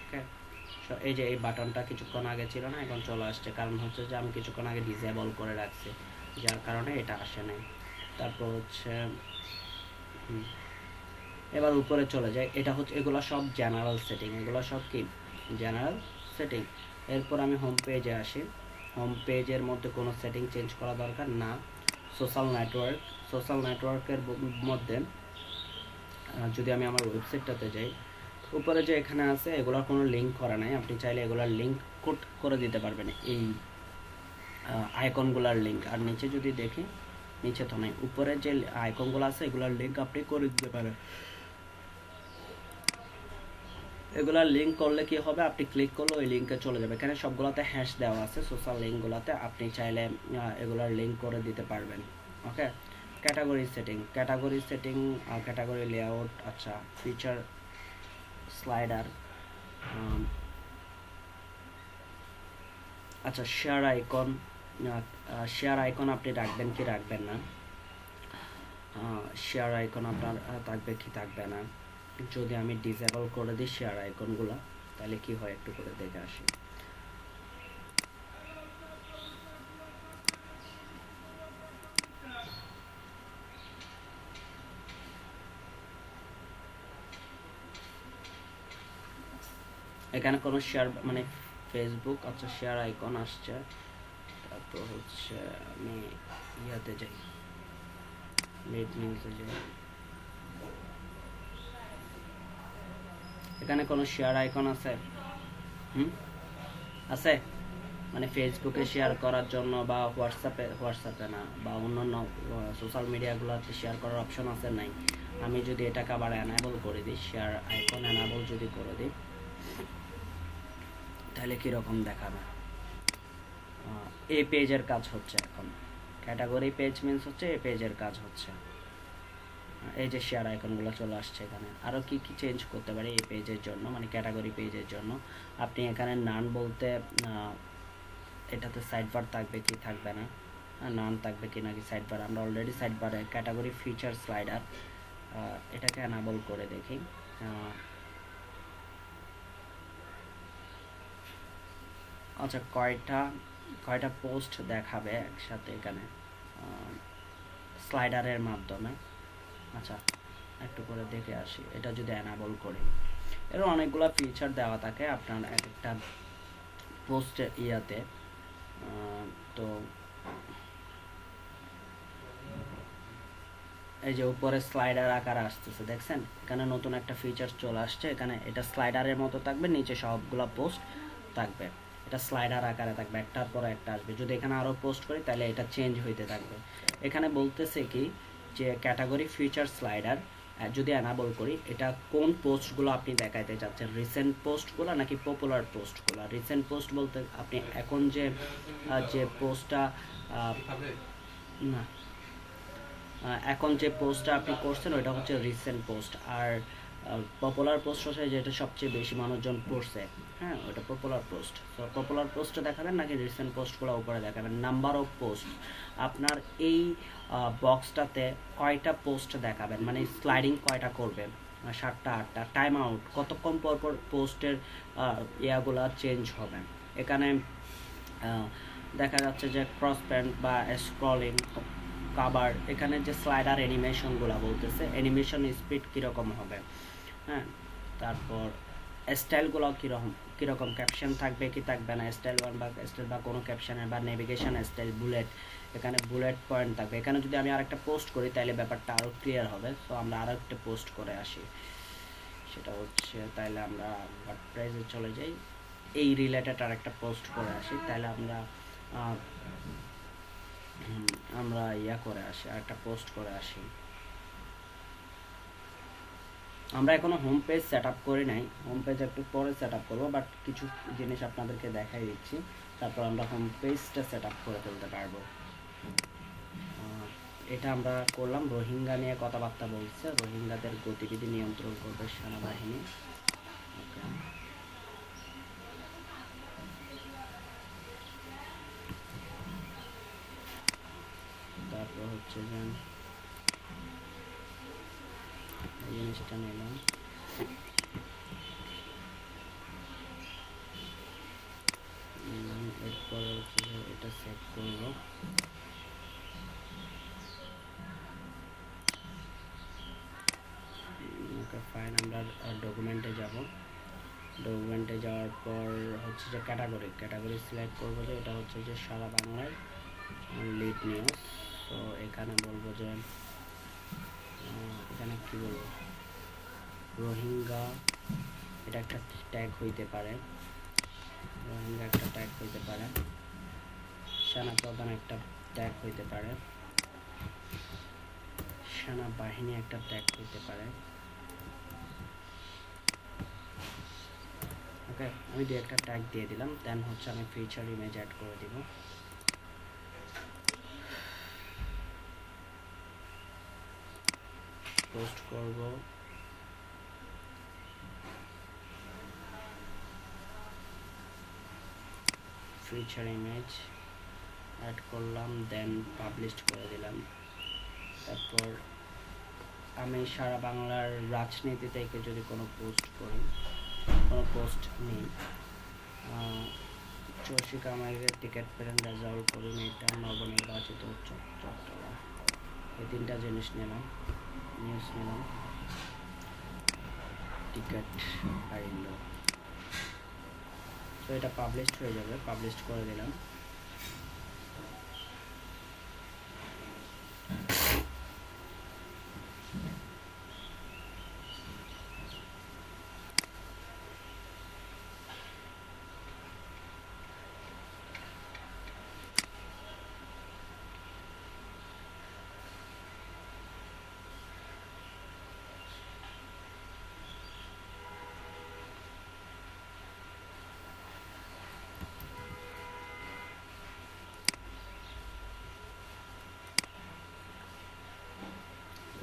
ওকে, এই যে এই বাটনটা কিছুক্ষণ আগে ছিল না, এখন চলে আসছে। কারণ হচ্ছে যে আমি কিছুক্ষণ আগে ডিসেবল করে রাখছি, যার কারণে এটা আসে নাই। তারপর হচ্ছে এবার উপরে চলে যায়। এটা হচ্ছে, এগুলো সব জেনারেল সেটিং, এগুলো সব কি জেনারেল সেটিং। এরপর আমি হোম পেজে আসি। হোম পেজের মধ্যে কোনো সেটিং চেঞ্জ করা দরকার না। সোশ্যাল নেটওয়ার্কের মধ্যে যদি আমি আমার ওয়েবসাইটটাতে যাই, উপরে যে এখানে আছে এগুলোর কোনো লিঙ্ক করা নাই। আপনি চাইলে এগুলোর লিঙ্ক করে দিতে পারবেন, এই আইকনগুলোর লিঙ্ক। আর নিচে যদি দেখি, নিচে তো নাই, উপরে যে আইকনগুলো আছে এগুলোর লিঙ্ক আপনি করে দিতে পারেন। এগুলার লিঙ্ক করলে কি হবে, আপনি ক্লিক করলে ওই লিঙ্কে চলে যাবে। এখানে সবগুলোতে হ্যাশ দেওয়া আছে, সোশ্যাল লিঙ্কগুলোতে আপনি চাইলে এগুলার লিঙ্ক করে দিতে পারবেন। ওকে, ক্যাটাগরি সেটিং, ক্যাটাগরি লেআউট, আচ্ছা ফিচার স্লাইডার, আচ্ছা শেয়ার আইকন আপনি রাখবেন কি রাখবেন না, শেয়ার আইকন আপনার থাকবে কি থাকবে না। যদি আমি ডিসেবল করে দিই শেয়ার আইকনগুলো, তাহলে কি হয় একটু করে দেখে আসি। এখানে কোনো শেয়ার মানে ফেসবুক, আচ্ছা শেয়ার আইকন আসছে। তারপর হচ্ছে আমি ইয়াতে যাই, লিড নিউজে যাই, এখানে কোনো শেয়ার আইকন আছে? আছে, মানে ফেসবুকে শেয়ার করার জন্য বা হোয়াটসঅ্যাপে না, বা অন্যান্য সোশ্যাল মিডিয়াগুলোতে শেয়ার করার অপশন আছে? নাই। আমি যদি এটাকে আবার এনাবল করে দিই, শেয়ার আইকন এনাবল যদি করে দিই, তাহলে কীরকম দেখাবে? এই পেজের কাজ হচ্ছে এখন। ক্যাটাগরি পেজ মিনস হচ্ছে এই পেজের কাজ হচ্ছে। এই যে শেয়ার আইকনগুলো চলে আসছে। এখানে আরও কি কি চেঞ্জ করতে পারি এই পেজের জন্য, মানে ক্যাটাগরি পেজের জন্য? আপনি এখানে নান বলতে এটাতে সাইড বার থাকবে কি থাকবে না, নান থাকবে কি নাকি সাইড বার। আমরা অলরেডি সাইড বারে ক্যাটাগরি ফিচার স্লাইডার, এটাকে এনাবল করে দেখি। আচ্ছা কয়টা পোস্ট দেখাবে একসাথে এখানে স্লাইডারের মাধ্যমে? আচ্ছা একটু করে দেখে আসি, এটা যদি এনাবল করি। এর অনেকগুলো ফিচার দেওয়া থাকে আপনার এক একটা পোস্টের ইয়াতে। তো এই যে উপরে স্লাইডার আকার আসতেছে, দেখছেন? এখানে নতুন একটা ফিচার চলে আসছে। এখানে এটা স্লাইডারের মতো থাকবে, নিচে সবগুলো পোস্ট থাকবে। এটা স্লাইডার আকারে থাকবে, একটার পর একটা আসবে। যদি এখানে আরও পোস্ট করি তাহলে এটা চেঞ্জ হইতে থাকবে। এখানে বলতেছে কি যে ক্যাটাগরি ফিচার স্লাইডার যদি এনাবল করি, এটা কোন পোস্টগুলো আপনি দেখাইতে চাচ্ছেন, রিসেন্ট পোস্টগুলো নাকি পপুলার পোস্টগুলো? রিসেন্ট পোস্ট বলতে আপনি এখন যে পোস্টটা না, এখন যে পোস্টটা আপনি করছেন ওইটা হচ্ছে recent post. Are popular post হচ্ছে যেটা সবচেয়ে বেশি মানুষজন পড়ছে, হ্যাঁ, ওটা পপুলার পোস্ট। তো পপুলার পোস্টটা দেখাবেন নাকি রিসেন্ট পোস্টগুলো উপরে দেখাবেন? নাম্বার অফ পোস্ট, আপনার এই বক্সটাতে কয়টা পোস্ট দেখাবেন, মানে স্লাইডিং কয়টা করবেন, 7টা 8টা। টাইম আউট, কতক্ষণ পর পর পোস্টের ইয়াগুলা চেঞ্জ হবে। এখানে দেখা যাচ্ছে যে ক্রস প্যান্ট বা স্ক্রলিং, কাভার, এখানে যে স্লাইডার অ্যানিমেশনগুলো বলতেছে, অ্যানিমেশন স্পিড কীরকম হবে, হ্যাঁ। তারপর স্টাইলগুলো কীরকম ক্যাপশন থাকবে কি থাকবে না, স্টাইল ওয়ান বা স্টাইল বা কোনো ক্যাপশনের বা নেভিগেশন স্টাইল, বুলেট, এখানে বুলেট পয়েন্ট থাকবে। এখানে যদি আমি আরেকটা পোস্ট করি তাহলে ব্যাপারটা আরও ক্লিয়ার হবে। সো আমরা আরও একটা পোস্ট করে আসি, সেটা হচ্ছে তাইলে আমরা ওয়ার্ডপ্রেসে চলে যাই, এই রিলেটেড আরেকটা পোস্ট করে আসি। তাহলে আমরা ইয়া করে আসি, আরেকটা পোস্ট করে আসি। আমরা এখনো হোম পেজ সেট আপ করি নাই, হোম পেজ একটু পরে সেট আপ করবো, বাট কিছু জিনিস আপনাদেরকে দেখাই দিচ্ছি, তারপর আমরা হোম পেজটা সেট আপ করে ফেলতে পারবো। এটা আমরা করলাম, রোহিঙ্গা নিয়ে কথাবার্তা বলছে, রোহিঙ্গাদের গতিবিধি নিয়ন্ত্রণ করবে সেনাবাহিনী। ওকে। হচ্ছে যে এই জিনিসটা নিলাম, এরপর হচ্ছে যে এটা সেভ করবো। ওকে ফাইন, আমরা ডকুমেন্টে যাব। ডকুমেন্টে যাওয়ার পর হচ্ছে যে ক্যাটাগরি সিলেক্ট করবো, যে এটা হচ্ছে যে সারা বাংলার লিড নিউজ। তো এখানে বলবো যে এখানে কি বলবো, রোহিঙ্গা এটা একটা ট্যাগ হইতে পারে, রোহিঙ্গা একটা ট্যাগ হইতে পারে, সেনাপ্রধান একটা ট্যাগ হইতে পারে, সেনাবাহিনী একটা ট্যাগ হইতে পারে। ওকে, আমি দু একটা ট্যাগ দিয়ে দিলাম। দেন হচ্ছে আমি ফিচার ইমেজ অ্যাড করে দিব। পোস্ট করব, ফিচার ইমেজ অ্যাড করলাম, দেন পাবলিশ করে দিলাম। তারপর আমি সারা বাংলার রাজনীতি থেকে যদি কোনো পোস্ট করি, কোনো পোস্ট নিই, চর্ষিকা আমাদের টিকিট পেলেন রেজাল্ট করুন, এটা নবনির্বাচিত চট্টগ্রাম, এই তিনটা জিনিস নিলাম, নিউজ নিলাম, টিকিট পাইল। তো এটা পাবলিশ হয়ে যাবে, পাবলিশ করে দিলাম।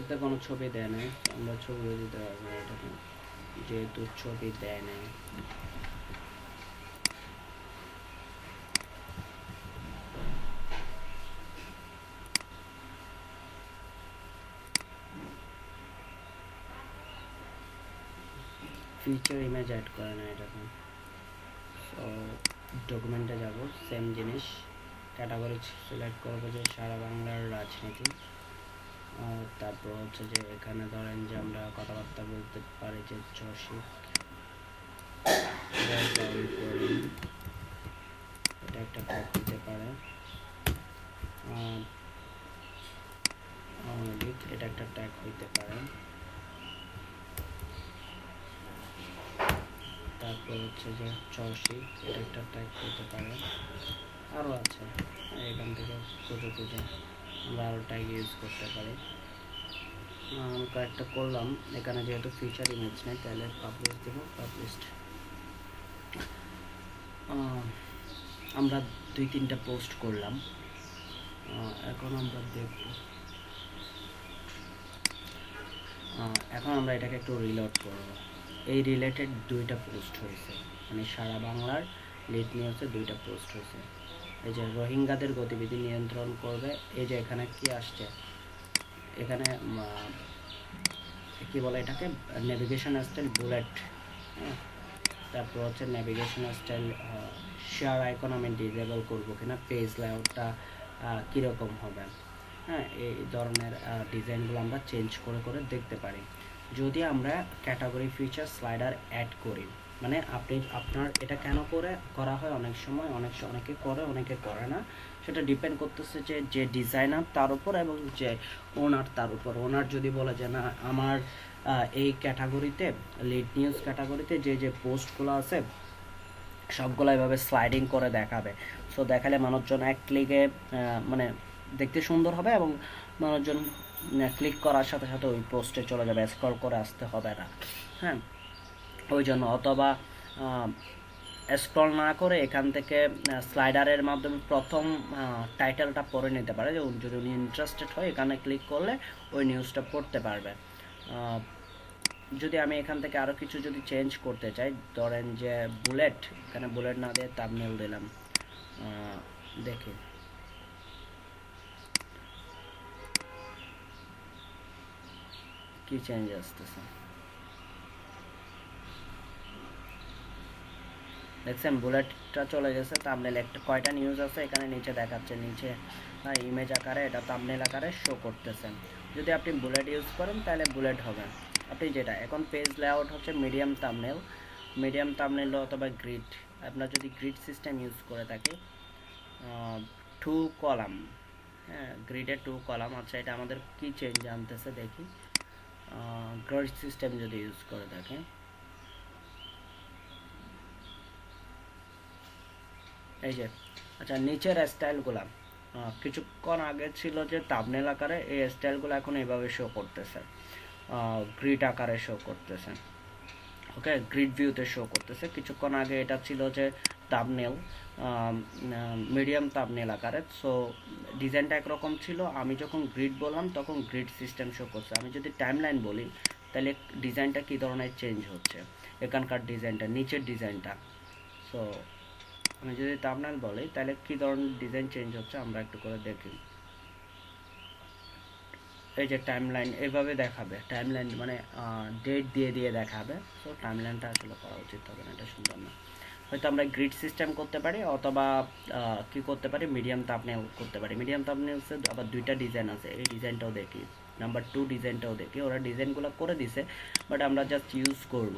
এতে কোনো ছবি দেয় না, আমরা ছবিও দিতে পারবো না এটাকে, যেহেতু ছবি দেয় না। ফিচার ইমেজ অ্যাড করে না এটাকে। সো ডকুমেন্টে যাব, সেম জিনিস, ক্যাটাগরি সিলেক্ট করবো যে সারা বাংলার রাজনীতি। তারপর হচ্ছে যে এখানে ধরেন যে আমরা কথাবার্তা বলতে পারি যে চর্ষিক এটা একটা ট্যাগ দিতে পারে, এটা একটা ট্যাগ হইতে পারে। তারপর হচ্ছে যে চর্ষিক, এটা একটা ট্যাগ হইতে পারে। আরও আছে, এখান থেকে খুঁজে খুঁজে আমরা আরও ট্যাগ ইউজ করতে পারি। আমি কয়েকটা করলাম, এখানে যেহেতু ফিচার ইমেজ নেই তাহলে পাবলিশ দেব, পাবলিশড। আমরা 2-3টা পোস্ট করলাম, এখন আমরা দেখব, এখন আমরা এটাকে একটু রিলোড করব। এই রিলেটেড 2টা পোস্ট হয়েছে, মানে সারা বাংলার লিড নিউজে 2টা পোস্ট হয়েছে। এই যে রোহিঙ্গাদের গতিবিধি নিয়ন্ত্রণ করবে, এই যে এখানে কি আসছে, এখানে কি বলে এটাকে, নেভিগেশন স্টাইল বুলেট, তারপর হচ্ছে নেভিগেশন স্টাইল শেয়ার আইকন আমি ডিসেবল করবো কিনা, পেজ লেআউটটা কীরকম হবে, হ্যাঁ, এই ধরনের ডিজাইনগুলো আমরা চেঞ্জ করে করে দেখতে পারি যদি আমরা ক্যাটাগরি ফিচার স্লাইডার অ্যাড করি। মানে আপনার এটা কেন করা হয়, অনেকে করে অনেকে করে না, সেটা ডিপেন্ড করতেছে যে ডিজাইনার তার উপর এবং যে ওনার তার উপর। ওনার যদি বলে যে না আমার এই ক্যাটাগরিতে, লিড নিউজ ক্যাটাগরিতে যে পোস্টগুলো আছে সবগুলো এভাবে স্লাইডিং করে দেখাবে, সো দেখালে মানুষজন এক ক্লিকে মানে দেখতে সুন্দর হবে এবং মানুষজন ক্লিক করার সাথে সাথে ওই পোস্টে চলে যাবে, স্ক্রল করে আসতে হবে না, হ্যাঁ, ওই জন্য। অথবা স্ক্রল না করে এখান থেকে স্লাইডারের মাধ্যমে প্রথম টাইটেলটা পড়ে নিতে পারে, যে যদি উনি ইন্টারেস্টেড হয় এখানে ক্লিক করলে ওই নিউজটা পড়তে পারবে। যদি আমি এখান থেকে আরও কিছু যদি চেঞ্জ করতে চাই, ধরেন যে বুলেট, এখানে বুলেট না দিয়ে থাম্বনেল দিলাম, দেখি কি চেঞ্জ আসতেছে দেখছেন, বুলেটটা চলে গেছে। থাম্বনেল একটা কয়টা নিউজ আছে এখানে নিচে দেখাচ্ছে, নিচে ইমেজ আকারে এটা থাম্বনেল আকারে শো করতেছে। যদি আপনি বুলেট ইউজ করেন তাহলে বুলেট হবে। আপনি যেটা এখন পেজ লেআউট হচ্ছে মিডিয়াম থাম্বনেল অথবা গ্রিড। আপনার যদি গ্রিড সিস্টেম ইউজ করে থাকে 2 কলাম, হ্যাঁ গ্রিডে 2 কলাম। আচ্ছা এটা আমাদের কি চেঞ্জ আনতেছে দেখি। গ্রিড সিস্টেম যদি ইউজ করে থাকে, এই যে আচ্ছা নিচের স্টাইলগুলো কিছুক্ষণ আগে ছিল যে থাম্বনেল আকারে, এই স্টাইলগুলো এখন এইভাবে শো করতেছে, গ্রিড আকারে শো করতেছে। ওকে, গ্রিড ভিউতে শো করতেছে। কিছুক্ষণ আগে এটা ছিল যে থাম্বনেল, মিডিয়াম থাম্বনেল আকারে। সো ডিজাইনটা একরকম ছিল। আমি যখন গ্রিড বললাম তখন গ্রিড সিস্টেম শো করছে। আমি যদি টাইমলাইন বলি তাহলে ডিজাইনটা কী ধরনের চেঞ্জ হচ্ছে, এখানকার ডিজাইনটা, নিচের ডিজাইনটা। সো আমি যদি থাম্বনেল বলি তাহলে কী ধরনের ডিজাইন চেঞ্জ হচ্ছে আমরা একটু করে দেখি। এই যে টাইমলাইন এভাবে দেখাবে, টাইমলাইন মানে ডেট দিয়ে দিয়ে দেখাবে। সো টাইমলাইনটা আসলে করা উচিত হবে না, এটা সুন্দর না। হয়তো আমরা গ্রিড সিস্টেম করতে পারি অথবা কি করতে পারি, মিডিয়াম থাম্বনেল করতে পারি। মিডিয়াম থাম্বনেলসে আবার 2টা ডিজাইন আছে, এই ডিজাইনটাও দেখি, নাম্বার 2 ডিজাইনটাও দেখি। ওরা ডিজাইনগুলো করে দিছে বাট আমরা জাস্ট ইউজ করব।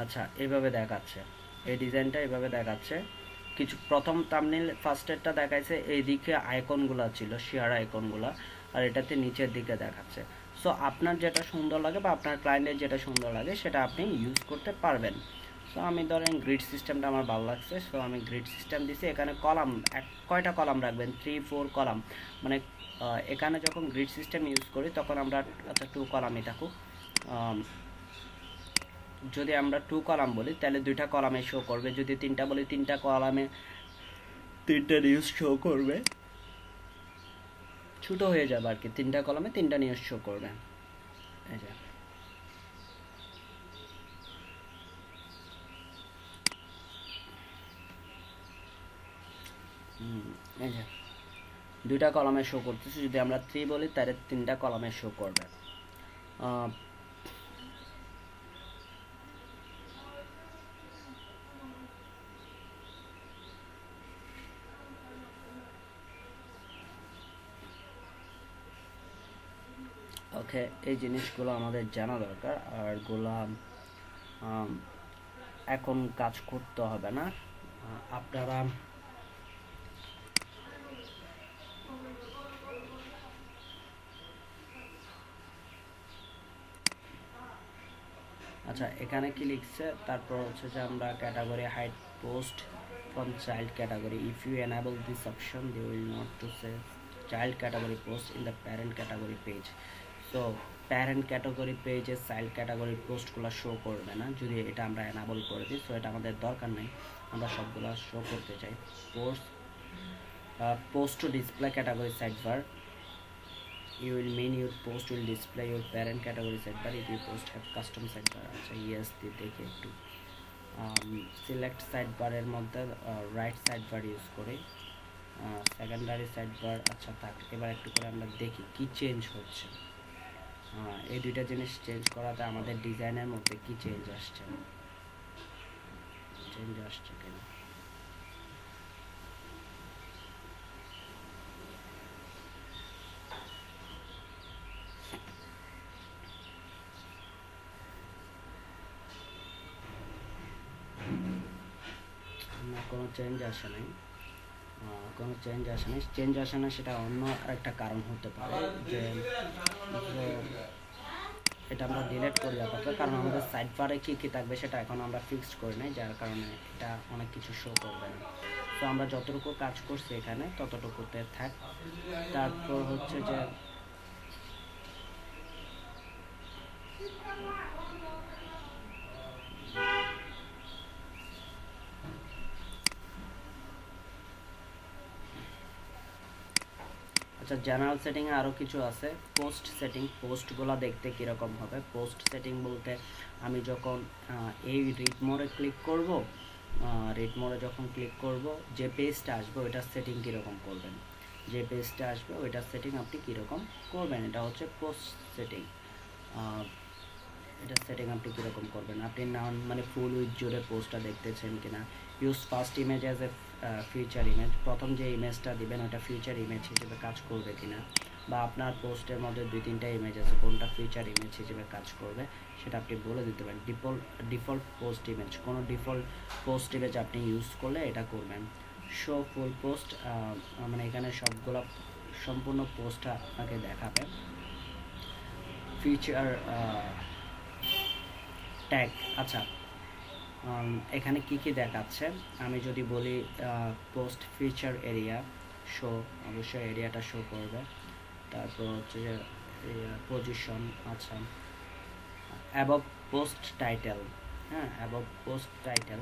আচ্ছা এভাবে দেখাচ্ছে, এই ডিজাইনটা এভাবে দেখাচ্ছে। কিছু প্রথম থাম্বনেল ফার্স্টেরটা দেখাইছে এইদিকে আইকনগুলো ছিল, শেয়ার আইকনগুলো, আর এটাতে নিচের দিকে দেখাচ্ছে। সো আপনার যেটা সুন্দর লাগে বা আপনার ক্লায়েন্টের যেটা সুন্দর লাগে সেটা আপনি ইউজ করতে পারবেন। সো আমি ধরেন গ্রিড সিস্টেমটা আমার ভালো লাগছে, সো আমি গ্রিড সিস্টেম দিছি। এখানে কলাম কয়টা কলাম রাখবেন, 3-4 কলাম। মানে এখানে যখন গ্রিড সিস্টেম ইউজ করি তখন আমরা আচ্ছা 2 কলামই থাকুক। যদি আমরা 2 কলাম বলি তাহলে 2টা কলামে শো করবে, যদি 3টা বলি 3টা কলামে 3টা নিউজ শো করবে। ছোটো হয়ে যাবে আর কি, 3টা কলামে 3টা নিউজ শো করবে। এই যে এই যে 2টা কলামে শো করতেছে। যদি আমরা 3 বলি তাহলে 3টা কলামে শো করবে। ওকে, এই জিনিসগুলো আমাদের জানা দরকার। আর গুলা এখন কাজ করতে হবে না, আপনারা আচ্ছা এখানে কি লিখছে, তারপর হচ্ছে যে আমরা category hide post from child category, if you enable this option they will not to say child category post in the parent category page. So parent category পেজে চাইল্ড ক্যাটাগরি পোস্টগুলো শো করবে না যদি এটা আমরা এনেবল করে দিই। So এটা আমাদের দরকার নেই, আমরা সবগুলো শো করতে চাই। Post to display category sidebar, you will mean your post will display your parent category sidebar if your post have custom sidebar। আচ্ছা ইয়েস দিয়ে দেখে একটু সিলেক্ট সাইডবার এর মধ্যে রাইট সাইডবার ইউজ করে সেকেন্ডারি সাইডবার। আচ্ছা থাক, এবার একটু করে আমরা দেখি কি চেঞ্জ হচ্ছে। এই 2টা জিনিস চেঞ্জ করাতে আমাদের ডিজাইনের মধ্যে কি চেঞ্জ আসছে কিনা। কোনো চেঞ্জ আসে নাই, চেঞ্জ আসে না। সেটা অন্য একটা কারণ হতে পারে যে এটা আমরা ডিলিট করে আপাতত, কারণ আমাদের সাইড বারে কী কী থাকবে সেটা এখন আমরা ফিক্সড করি নাই, যার কারণে এটা অনেক কিছু শো করবে না। তো আমরা যতটুকু কাজ করছি এখানে ততটুকুতে থাক। তারপর হচ্ছে যে আচ্ছা জেনারেল সেটিংয়ে আরও কিছু আছে। পোস্ট সেটিং, পোস্টগুলো দেখতে কীরকম হবে। পোস্ট সেটিং বলতে আমি যখন এই রিড মোডে ক্লিক করব রিড মোডে যখন ক্লিক করব, যে পেজটা আসবে ওইটার সেটিং কীরকম করবেন, যে পেজটা আসবে ওইটার সেটিং আপনি কীরকম করবেন, এটা হচ্ছে পোস্ট সেটিং। এটা সেটিং আপনি কীরকম করবেন, আপনি নাম মানে ফুল উইথ জুড়ে পোস্টটা দেখতেছেন কিনা, use first image as a future image, প্রথম যে ইমেজটা দিবেন ওটা ফিউচার ইমেজ হিসেবে কাজ করবে কিনা, বা আপনার পোস্টের মধ্যে 2-3টা ইমেজ আছে কোনটা ফিউচার ইমেজ হিসেবে কাজ করবে সেটা আপনি বলে দিতে পারেন। ডিফল্ট পোস্ট ইমেজ, কোনো ডিফল্ট পোস্ট ইমেজ আপনি ইউজ করলে এটা করবেন। শো ফুল পোস্ট, মানে এখানে সবগুলো সম্পূর্ণ পোস্টটা আপনাকে দেখাবে। ফিচার ট্যাগ, আচ্ছা এখানে কি কি দেখাচ্ছে আমি যদি বলি, পোস্ট ফিচার এরিয়া শো, অবশ্যই এরিয়াটা শো করবে। তারপর হচ্ছে যে পজিশন, আচ্ছা অ্যাবভ পোস্ট টাইটেল, হ্যাঁ অ্যাবভ পোস্ট টাইটেল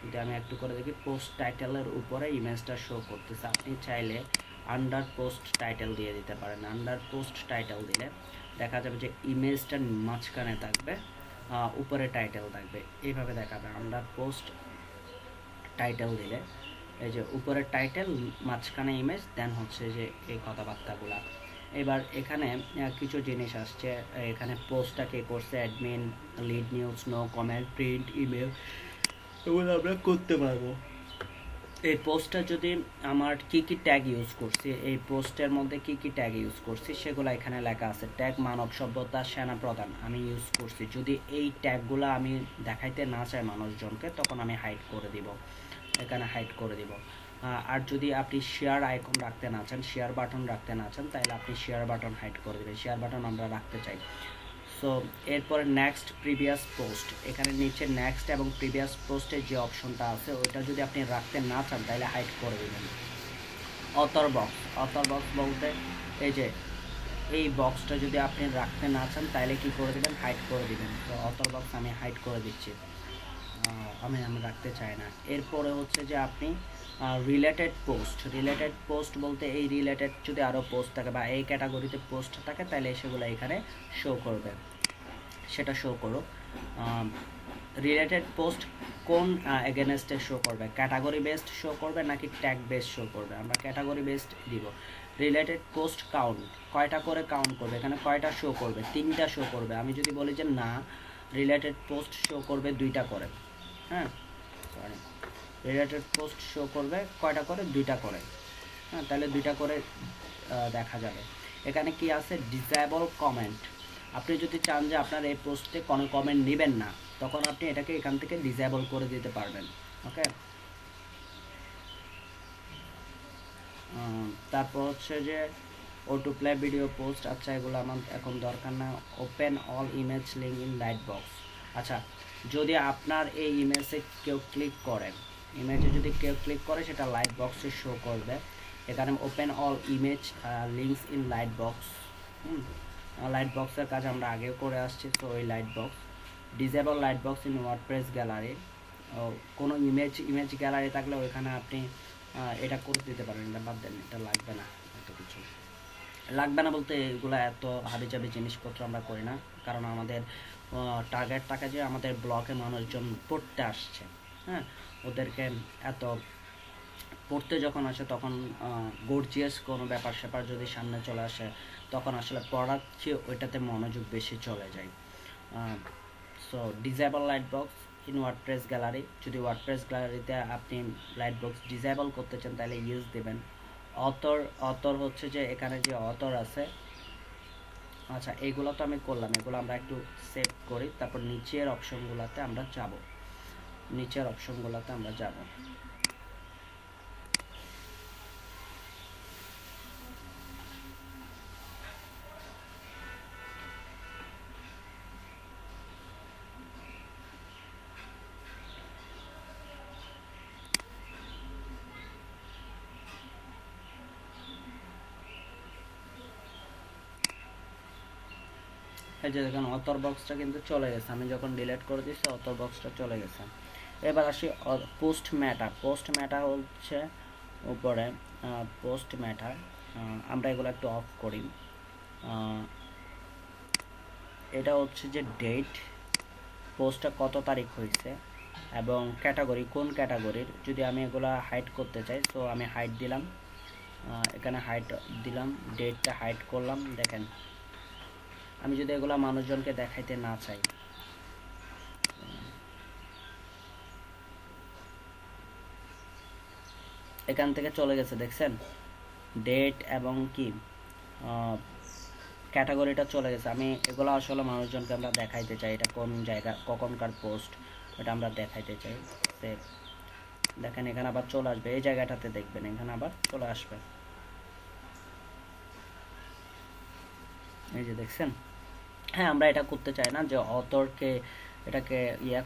যদি আমি একটু করে দেখি, পোস্ট টাইটেলের উপরে ইমেজটা শো করতেছে, আপনি চাইলে আন্ডার পোস্ট টাইটেল দিয়ে দিতে পারেন। আন্ডার পোস্ট টাইটেল দিলে দেখা যাবে যে ইমেজটা মাঝখানে থাকবে, উপরে টাইটেল থাকবে, এইভাবে দেখাবে। আন্ডার পোস্ট টাইটেল দিলে এই যে উপরে টাইটেল, মাঝখানে ইমেজ, দেন হচ্ছে যে এই কথাবার্তাগুলা। এবার এখানে কিছু জিনিস আসছে, এখানে পোস্টটা কে করছে, admin, lead news, no comment, print, email, এগুলো আমরা করতে পারবো। এই পোস্টটা যদি আমার কি কি ট্যাগ ইউজ করছি, এই পোস্টের মধ্যে কি কি ট্যাগ ইউজ করছি সেগুলো এখানে লেখা আছে। ট্যাগ মানব সভ্যতা, সেনা প্রধান আমি ইউজ করছি। যদি এই ট্যাগগুলো আমি দেখাইতে না চাই মানুষজনকে, তখন আমি হাইড করে দিব, এখানে হাইড করে দিব। আর যদি আপনি শেয়ার আইকন রাখতে না চান, শেয়ার বাটন রাখতে না চান, তাহলে আপনি শেয়ার বাটন হাইড করে দেবেন। শেয়ার বাটন আমরা রাখতে চাই। সো এরপরে নেক্সট, প্রিভিয়াস পোস্ট, এখানে নিচে নেক্সট এবং প্রিভিয়াস পোস্টের যে অপশনটা আছে ওইটা যদি আপনি রাখতে না চান তাহলে হাইড করে দেবেন। অথর বক্স বলতে এই যে এই বক্সটা যদি আপনি রাখতে না চান তাহলে কি করে দেবেন, হাইড করে দেবেন। তো অথর বক্স আমি হাইড করে দিচ্ছি, আমি রাখতে চাই না। এরপরে হচ্ছে যে আপনি রিলেটেড পোস্ট বলতে এই রিলেটেড যদি আরও পোস্ট থাকে বা এই ক্যাটাগরিতে পোস্ট থাকে তাহলে সেগুলো এখানে শো করবে, সেটা শো করো। রিলেটেড পোস্ট কোন এগেনস্টে শো করবে, ক্যাটাগরি বেসড শো করবে নাকি ট্যাগ বেসড শো করবে, আমরা ক্যাটাগরি বেসড দিব। রিলেটেড পোস্ট কাউন্ট, কয়টা করে কাউন্ট করবে, এখানে কয়টা শো করবে, 3টা শো করবে। আমি যদি বলি যে না, রিলেটেড পোস্ট শো করবে 2টা করে, হ্যাঁ সরি, রিলেটেড পোস্ট শো করবে কয়টা করে, 2টা করে, হ্যাঁ তাহলে 2টা করে দেখা যাবে। এখানে কি আছে, ডিসেবল কমেন্ট, আপনি যদি চান যে আপনার এই পোস্টে কোনো কমেন্ট নেবেন না, তখন আপনি এটাকে এখান থেকে ডিসেবল করে দিতে পারবেন। ওকে, তারপর হচ্ছে যে অটো প্লে ভিডিও পোস্ট, আচ্ছা এগুলো আমার এখন দরকার না। Open all image link in light box, আচ্ছা যদি আপনার এই ইমেজে কেউ ক্লিক করেন, ইমেজে যদি কেউ ক্লিক করে সেটা লাইট বক্সে শো করবে। এখানে open all image links in light box, light বক্সের কাজ আমরা আগেও করে আসছি। তো ওই light box, disable light box in WordPress gallery, কোনো ইমেজ গ্যালারি থাকলে ওইখানে আপনি এটা করে দিতে পারেন। এটা বাদ দেন, এটা লাগবে না, এত কিছু লাগবে না বলতে এগুলো এত হাবিজাবি জিনিসপত্র আমরা করি না, কারণ আমাদের টার্গেট থাকে যে আমাদের ব্লকে মানুষজন পড়তে আসছে, হ্যাঁ ওদেরকে এত পড়তে যখন আসে তখন গর্জিয়াস কোনো ব্যাপার স্যাপার যদি সামনে চলে আসে তখন আসলে পড়ার চেয়ে ওইটাতে মনোযোগ বেশি চলে যায়। So disable light box in WordPress gallery, যদি ওয়ার্ডপ্রেস গ্যালারিতে আপনি লাইট বক্স ডিসেবল করতে চান তাহলে ইউজ দেবেন। অথর হচ্ছে যে এখানে যে অথর আছে, আচ্ছা এগুলো তো আমি করলাম, এগুলো আমরা একটু সেভ করি। তারপর নিচের অপশনগুলোতে আমরা যাব, এই যে দেখেন অথর বক্সটা কিন্তু চলে গেছে, আমি যখন ডিলিট করে দিচ্ছি অথর বক্সটা চলে গেছে। এবার আসি পোস্ট ম্যাটার হচ্ছে উপরে পোস্ট ম্যাটার, আমরা এগুলো একটু অফ করি। এটা হচ্ছে যে ডেট, পোস্টটা কত তারিখ হয়েছে, এবং ক্যাটাগরি কোন ক্যাটাগরির, যদি আমি এগুলা হাইড করতে চাই তো আমি হাইড দিলাম, এখানে হাইড দিলাম, ডেটটা হাইড করলাম। দেখেন আমি যদি এগুলা মানুষজনকে দেখাইতে না চাই, এখান থেকে চলে গেছে, দেখছেন ডেট এবং কি ক্যাটাগরিটা চলে গেছে। আমি এগুলো আসলে মানুষজনকে আমরা দেখাইতে চাই, এটা কোন জায়গা কখনকার পোস্ট, এটা আমরা দেখাইতে চাই। দেখেন এখানে আবার চলে আসবে, এই জায়গাটাতে দেখবেন এখানে আবার চলে আসবে, এই যে দেখছেন। হ্যাঁ, আমরা এটা করতে চাই না যে অথরকে এটাকে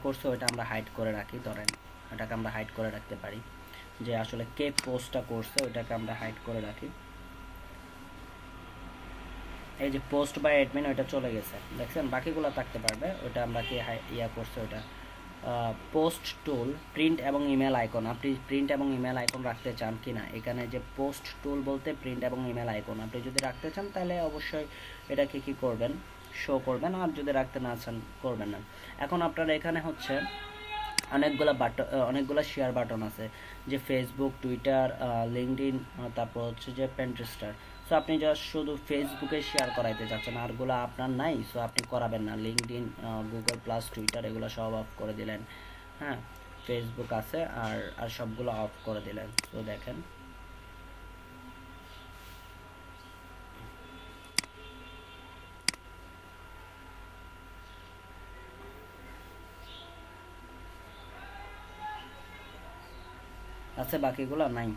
করছে ওটা আমরা হাইড করে রাখি, ধরেন এটাকে আমরা হাইড করে রাখতে পারি, যে আসলে কে পোস্টটা করছে ওটাকে আমরা হাইড করে রাখি। এই যে পোস্ট বাই অ্যাডমিন ওইটা চলে গেছে, দেখছেন বাকিগুলো থাকতে পারবে, ওটা আমরা কি করছে ওটা। পোস্ট টুল, প্রিন্ট এবং ইমেল আইকন, আপনি প্রিন্ট এবং ইমেল আইকন রাখতে চান কি না, এখানে যে পোস্ট টুল বলতে প্রিন্ট এবং ইমেল আইকন আপনি যদি রাখতে চান তাহলে অবশ্যই এটাকে কি করবেন, শো করবেন, আর যদি রাখতে না চান করবেন না। এখন আপনারা এখানে হচ্ছে অনেকগুলো শেয়ার বাটন আছে, যে ফেসবুক, টুইটার, লিঙ্কডইন, তারপর হচ্ছে যে পেন্টারেস্টার। সো আপনি জাস্ট শুধু ফেসবুকে শেয়ার করাইতে চাচ্ছেন, আরগুলো আপনার নাই, সো আপনি করাবেন না। লিঙ্কডইন, গুগল প্লাস, টুইটার এগুলো সব অফ করে দিলেন, হ্যাঁ ফেসবুক আছে আর সবগুলো অফ করে দিলেন। তো দেখেন আছে, বাকিগুলো নাই।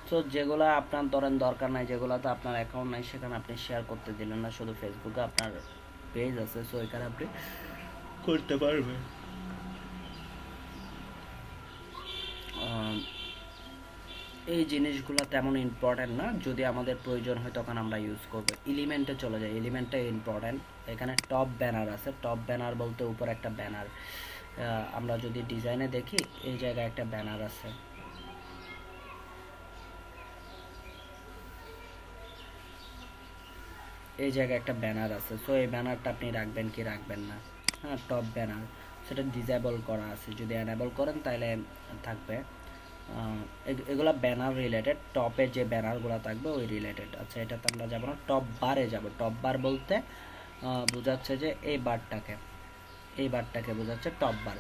সো যেগুলো আপনার ধরেন দরকার নাই, যেগুলোতে আপনার অ্যাকাউন্ট নাই, সেখানে আপনি শেয়ার করতে দিলেন না। শুধু ফেসবুকে আপনার পেজ আছে, সো এখানে আপনি করতে পারবেন। এই জিনিসগুলো তেমন ইম্পর্ট্যান্ট না, যদি আমাদের প্রয়োজন হয় তখন আমরা ইউজ করব। এলিমেন্টে চলে যাই, এলিমেন্টটা ইম্পর্ট্যান্ট। এখানে টপ ব্যানার আছে, টপ ব্যানার বলতে উপর একটা ব্যানার, আমরা যদি ডিজাইনে দেখি এই জায়গায় একটা ব্যানার আছে, এই জায়গায় একটা ব্যানার আছে। সো এই ব্যানারটা আপনি রাখবেন কি রাখবেন না, হ্যাঁ টপ ব্যানার সেটা ডিসেবল করা আছে, যদি এনেবল করেন তাহলে থাকবে। এগুলা ব্যানার রিলেটেড, টপে যে ব্যানারগুলো থাকবে ওই রিলেটেড। আচ্ছা এটাতে আমরা যাবো না, টপ বারে যাব। টপ বার বলতে বোঝাচ্ছে যে এই বারটাকে বোঝাচ্ছে টপ বার।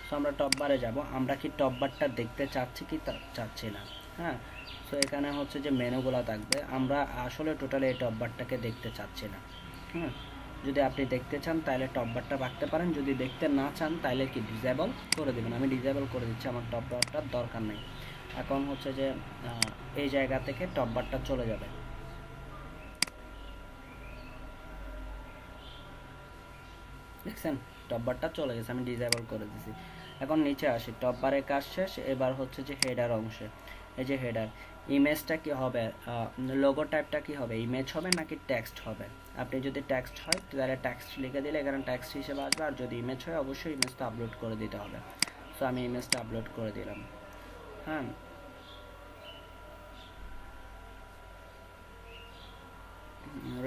সো আমরা টপ বারে যাব, আমরা কি টপ বারটা দেখতে চাচ্ছি কি চাচ্ছি না, হ্যাঁ। সো এখানে হচ্ছে যে মেনুগুলো থাকবে, আমরা আসলে টোটালি এই টপ বারটাকে দেখতে চাচ্ছি না, হ্যাঁ। যদি আপনি দেখতে চান তাহলে টপ বারটা রাখতে পারেন, যদি দেখতে না চান তাহলে কি ডিসেবল করে দেবেন। আমি ডিসেবল করে দিচ্ছি, আমার টপ বারটার দরকার নেই। এখন হচ্ছে যে এই জায়গা থেকে টপ বারটা চলে যাবে, দেখছেন টপ বারটা চলে গেছে, আমি ডিসেবল করে দিয়েছি। এখন নিচে আসি, টপ বারের কাজ শেষ, এবার হচ্ছে যে হেডার অংশে। এই যে হেডার, ইমেজটা কি হবে, লোগো টাইপটা কি হবে, ইমেজ হবে নাকি টেক্সট হবে। আপনি যদি টেক্সট হয় তাহলে টেক্সট লিখে দিলে এখানে টেক্সট হিসেবে আসবে, আর যদি ইমেজ হয় অবশ্যই ইমেজটা আপলোড করে দিতে হবে। সো আমি ইমেজটা আপলোড করে দিলাম, হ্যাঁ।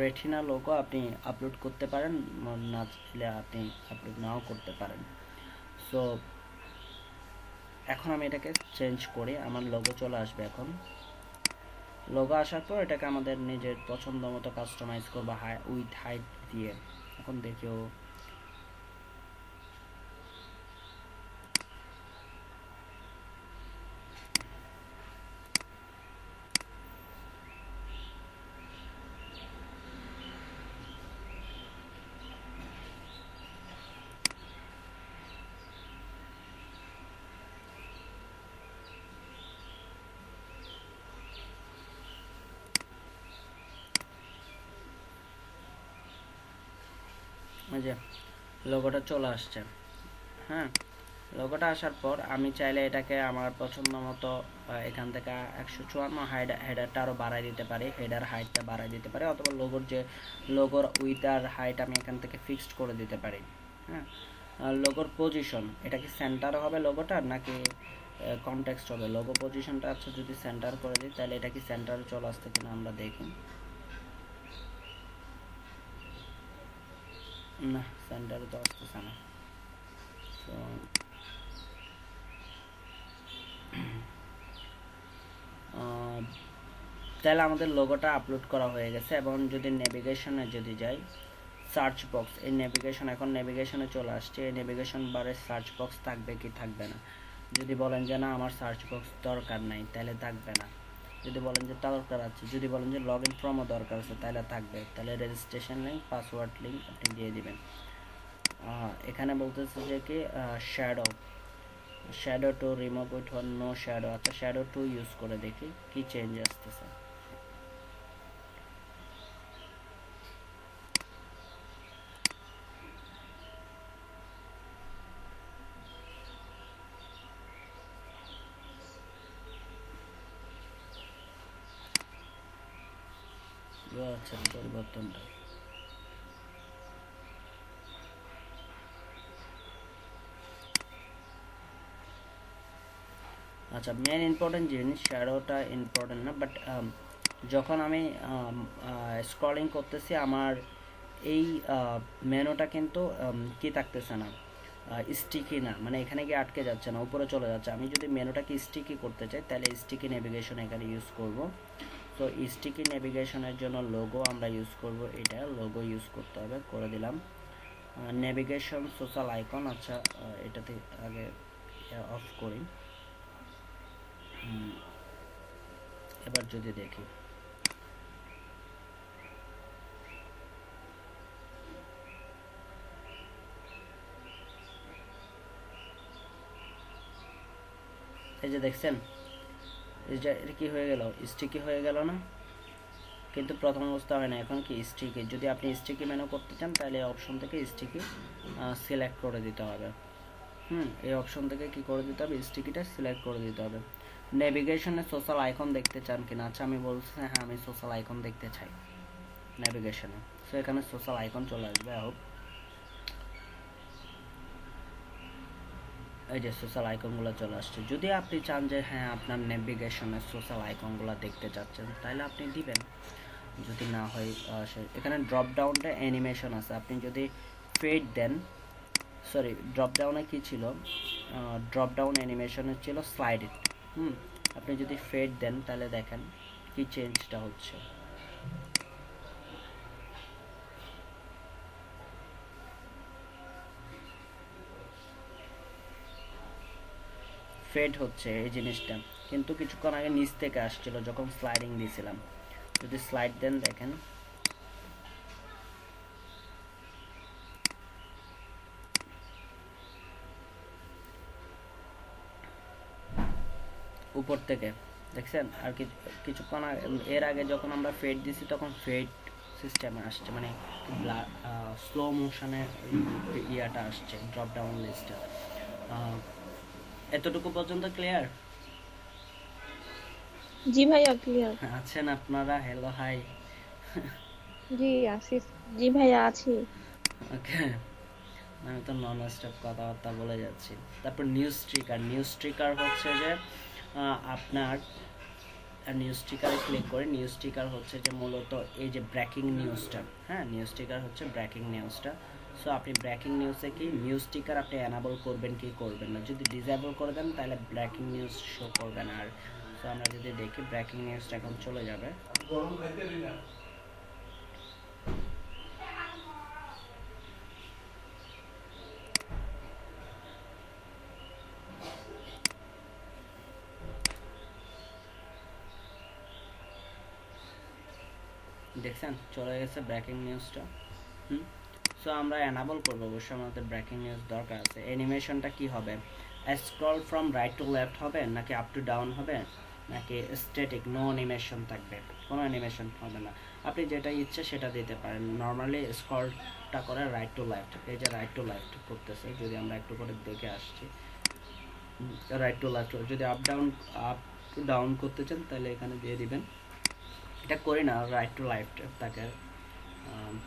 রেটিনা লোগো আপনি আপলোড করতে পারেন, না চাইলে আপনি আপলোড নাও করতে পারেন। সো এখন আমি এটাকে চেঞ্জ করি, আমার লোগো চলে আসবে। এখন লোগো আসার পর এটাকে আমাদের নিজের পছন্দ মতো কাস্টমাইজ করবো উইথ হাইট দিয়ে। এখন দেখিও এই যে লোগোটা চলে আসছে, হ্যাঁ। লোগোটা আসার পর আমি চাইলে এটাকে আমার পছন্দ মতো এখান থেকে 154 হেডারটা আরও বাড়াই দিতে পারি, হেডার হাইটটা বাড়াই দিতে পারি, অথবা লোগোর উইথ আর হাইট আমি এখান থেকে ফিক্সড করে দিতে পারি, হ্যাঁ। লোগোর পজিশন, এটা কি সেন্টার হবে লোগোটা নাকি কনটেক্সট হবে। লোগো পজিশনটা আচ্ছা যদি সেন্টার করে দিই তাহলে এটা কি সেন্টারে চলে আসছে কিনা আমরা দেখি, না সেন্টারে তো আসতেছে না। তো তাহলে আমাদের লোগোটা আপলোড করা হয়ে গেছে। এবং যদি নেভিগেশনে যদি যাই, সার্চ বক্স, এই নেভিগেশন এখন নেভিগেশনে চলে আসছে। এই নেভিগেশন বারে সার্চ বক্স থাকবে কি থাকবে না? যদি বলেন যে না আমার সার্চ বক্স দরকার নাই, তাহলে থাকবে না। যদি বলেন যে দরকার আছে, যদি বলেন যে লগ ইন ফর্মও দরকার আছে, তাহলে থাকবে। তাহলে রেজিস্ট্রেশন লিঙ্ক, পাসওয়ার্ড লিঙ্ক আপনি দিয়ে দিবেন। এখানে বলতেছে যে কি shadow to remove with one no shadow. আচ্ছা, শ্যাডো টু ইউজ করে দেখি কি চেঞ্জ আসতেছে। আচ্ছা, পরিবর্তনটা আচ্ছা, মেন ইম্পর্টেন্ট জিনিস শ্যাডোটা ইম্পর্টেন্ট না, বাট যখন আমি স্ক্রলিং করতেছি আমার এই মেনুটা কিন্তু কি থাকতেছে না, স্টিকি না, মানে এখানে গিয়ে আটকে যাচ্ছে না, উপরে চলে যাচ্ছে। আমি যদি মেনুটাকে স্টিকি করতে চাই তাহলে স্টিকি নেভিগেশন এখানে ইউজ করব। তো স্টিকি নেভিগেশনের জন্য লোগো আমরা ইউজ করব, এটা লোগো ইউজ করতে হবে, করে দিলাম। নেভিগেশন সোশ্যাল আইকন, আচ্ছা এটাতে আগে অফ করি। এবার যদি দেখি, এই যে দেখছেন, এটা কি হয়ে গেল, স্টিকি হয়ে গেল না? কিন্তু প্রথম অবস্থা হয় না, এখন কি স্টিকি। যদি আপনি স্টিকি মেনু করতে চান তাহলে এই অপশন থেকে স্টিকি সিলেক্ট করে দিতে হবে। এই অপশন থেকে কি করে দিতে হবে, স্টিকিটা সিলেক্ট করে দিতে হবে। নেভিগেশনে সোশ্যাল আইকন দেখতে চান কিনা? আচ্ছা, আমি বলছি হ্যাঁ আমি সোশ্যাল আইকন দেখতে চাই নেভিগেশনে। সো এখানে সোশ্যাল আইকন চলে আসবে। হোক, এই যে সোশ্যাল আইকনগুলো চলে আসছে। যদি আপনি চান যে হ্যাঁ আপনার নেভিগেশনের সোশ্যাল আইকনগুলো দেখতে চাচ্ছেন তাহলে আপনি দিবেন। যদি না হয় এখানে ড্রপ ডাউনটা অ্যানিমেশন আছে, আপনি যদি ফেড দেন, সরি ড্রপ ডাউনে কী ছিল, ড্রপ ডাউন অ্যানিমেশনের ছিল স্লাইড। আপনি যদি ফেড দেন তাহলে দেখেন কি চেঞ্জটা হচ্ছে। ফেড হচ্ছে এই জিনিসটা, কিন্তু কিছুক্ষণ আগে নিচ থেকে আসছিল যখন স্লাইডিং দিয়েছিলাম। যদি স্লাইড দেন দেখেন উপর থেকে, দেখছেন? আর কিছুক্ষণ এর আগে যখন আমরা ফেড দিছি তখন ফেড সিস্টেমে আসছে, মানে স্লো মোশনে ইয়াটা আসছে, ড্রপ ডাউন লিস্টটা। এতটুকু পর্যন্ত ক্লিয়ার? জি ভাইয়া ক্লিয়ার। আছেন আপনারা? Hello, high. জি আসিস। জি ভাইয়া আছি। ওকে, আমি তো নন স্টপ কথাবার্তা বলে যাচ্ছি। তারপর নিউজ স্ট্রিকার। নিউজ স্ট্রিকার হচ্ছে যে আপনার নিউজ স্টিকারে ক্লিক করে, নিউজ স্টিকার হচ্ছে যে মূলত এই যে ব্রেকিং নিউজটা, হ্যাঁ নিউজ স্টিকার হচ্ছে ব্রেকিং নিউজটা। সো আপনি ব্রেকিং নিউজে কি নিউজ স্টিকার আপনি অ্যানাবল করবেন কি করবেন না। যদি ডিসেবল করে দেন তাহলে ব্রেকিং নিউজ শো করবে না। আর সো আমরা যদি দেখি ব্রেকিং নিউজটা এখন চলে যাবে। দেখছেন চলে গেছে ব্রেকিং নিউজটা। সো আমরা এনাবল করবো, অবশ্যই আমাদের ব্রেকিং নিউজ দরকার আছে। অ্যানিমেশনটা কি হবে, scroll from right to left হবে নাকি আপ টু ডাউন হবে নাকি স্ট্যাটিক নো অ্যানিমেশন থাকবে? কোনো অ্যানিমেশন হবে না, আপনি যেটা ইচ্ছে সেটা দিতে পারেন। নর্মালি স্ক্রলটা করে রাইট টু লেফট, এই যে রাইট টু লেফট করতেছে, যদি আমরা একটু করে দেখে আসছি রাইট টু লেফট। যদি আপ ডাউন করতে চান তাহলে এখানে দিয়ে দিবেন। এটা করি না, রাইট টু লেফট তাকে।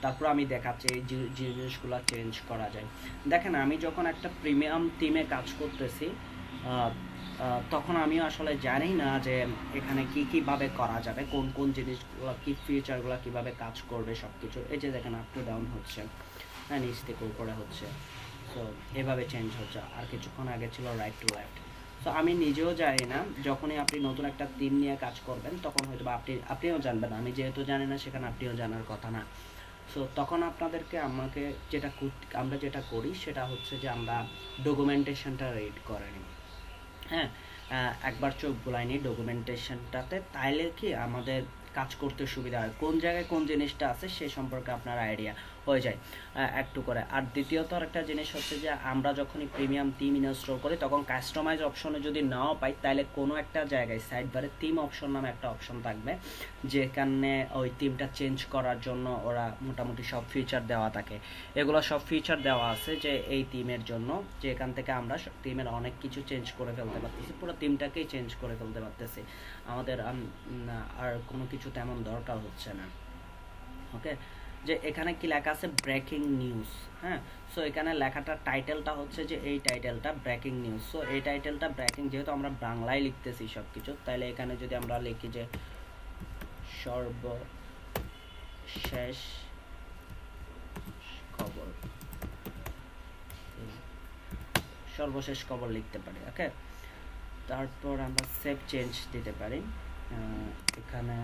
তারপর আমি দেখাচ্ছি এই জিনিসগুলো চেঞ্জ করা যায়। দেখেন আমি যখন একটা প্রিমিয়াম টিমে কাজ করতেছি তখন আমি আসলে জানি না যে এখানে কীভাবে করা যাবে, কোন কোন জিনিসগুলো কী ফিচারগুলো কীভাবে কাজ করবে সব কিছু। এই যে দেখেন আপ টু ডাউন হচ্ছে, হ্যাঁ নিচ থেকে উপরে হচ্ছে। সো এভাবে চেঞ্জ হচ্ছে। আর কিছুক্ষণ আগে ছিল রাইট টু লেফট। সো আমি নিজেও জানি না, যখনই আপনি নতুন একটা থিম নিয়ে কাজ করবেন তখন হয়তো বা আপনিও জানবেন, আমি যেহেতু জানি না সেখানে আপনিও জানার কথা না। সো তখন আপনাদেরকে আমাকে আমরা যেটা করি সেটা হচ্ছে যে আমরা ডকুমেন্টেশনটা রিড করে নিই। হ্যাঁ, একবার চোখ বুলাই নিই ডকুমেন্টেশনটাতে, তাইলে কি আমাদের কাজ করতে সুবিধা হয়, কোন জায়গায় কোন জিনিসটা আছে সে সম্পর্কে আপনার আইডিয়া হয়ে যায় একটু করে। আর দ্বিতীয়ত আরেকটা জিনিস হচ্ছে যে আমরা যখনই প্রিমিয়াম থিম ইনস্টল করি তখন কাস্টমাইজ অপশনে যদি নাও পাই তাহলে কোনো একটা জায়গায় সাইড বারে থিম অপশন নামে একটা অপশন থাকবে, যেখানে ওই থিমটা চেঞ্জ করার জন্য ওরা মোটামুটি সব ফিচার দেওয়া থাকে। এগুলো সব ফিচার দেওয়া আছে যে এই থিমের জন্য, যে এখান থেকে আমরা থিমের অনেক কিছু চেঞ্জ করে ফেলতে পারতেছি, পুরো থিমটাকেই চেঞ্জ করে ফেলতে পারতেছি, আমাদের আর কোনো কিছু তেমন দরকার হচ্ছে না। ওকে, যে এখানে কি লেখা আছে ব্রেকিং নিউজ। হ্যাঁ, সো এখানে লেখাটা টাইটেলটা হচ্ছে যে এই টাইটেলটা ব্রেকিং নিউজ। সো এই টাইটেলটা ব্রেকিং, যেহেতু আমরা বাংলায় লিখতেছি সব কিছু, তাহলে এখানে যদি আমরা লিখি যে সর্বশেষ খবর, সর্বশেষ খবর লিখতে পারি। ওকে, তারপর আমরা সেভ চেঞ্জ দিতে পারি। এখানে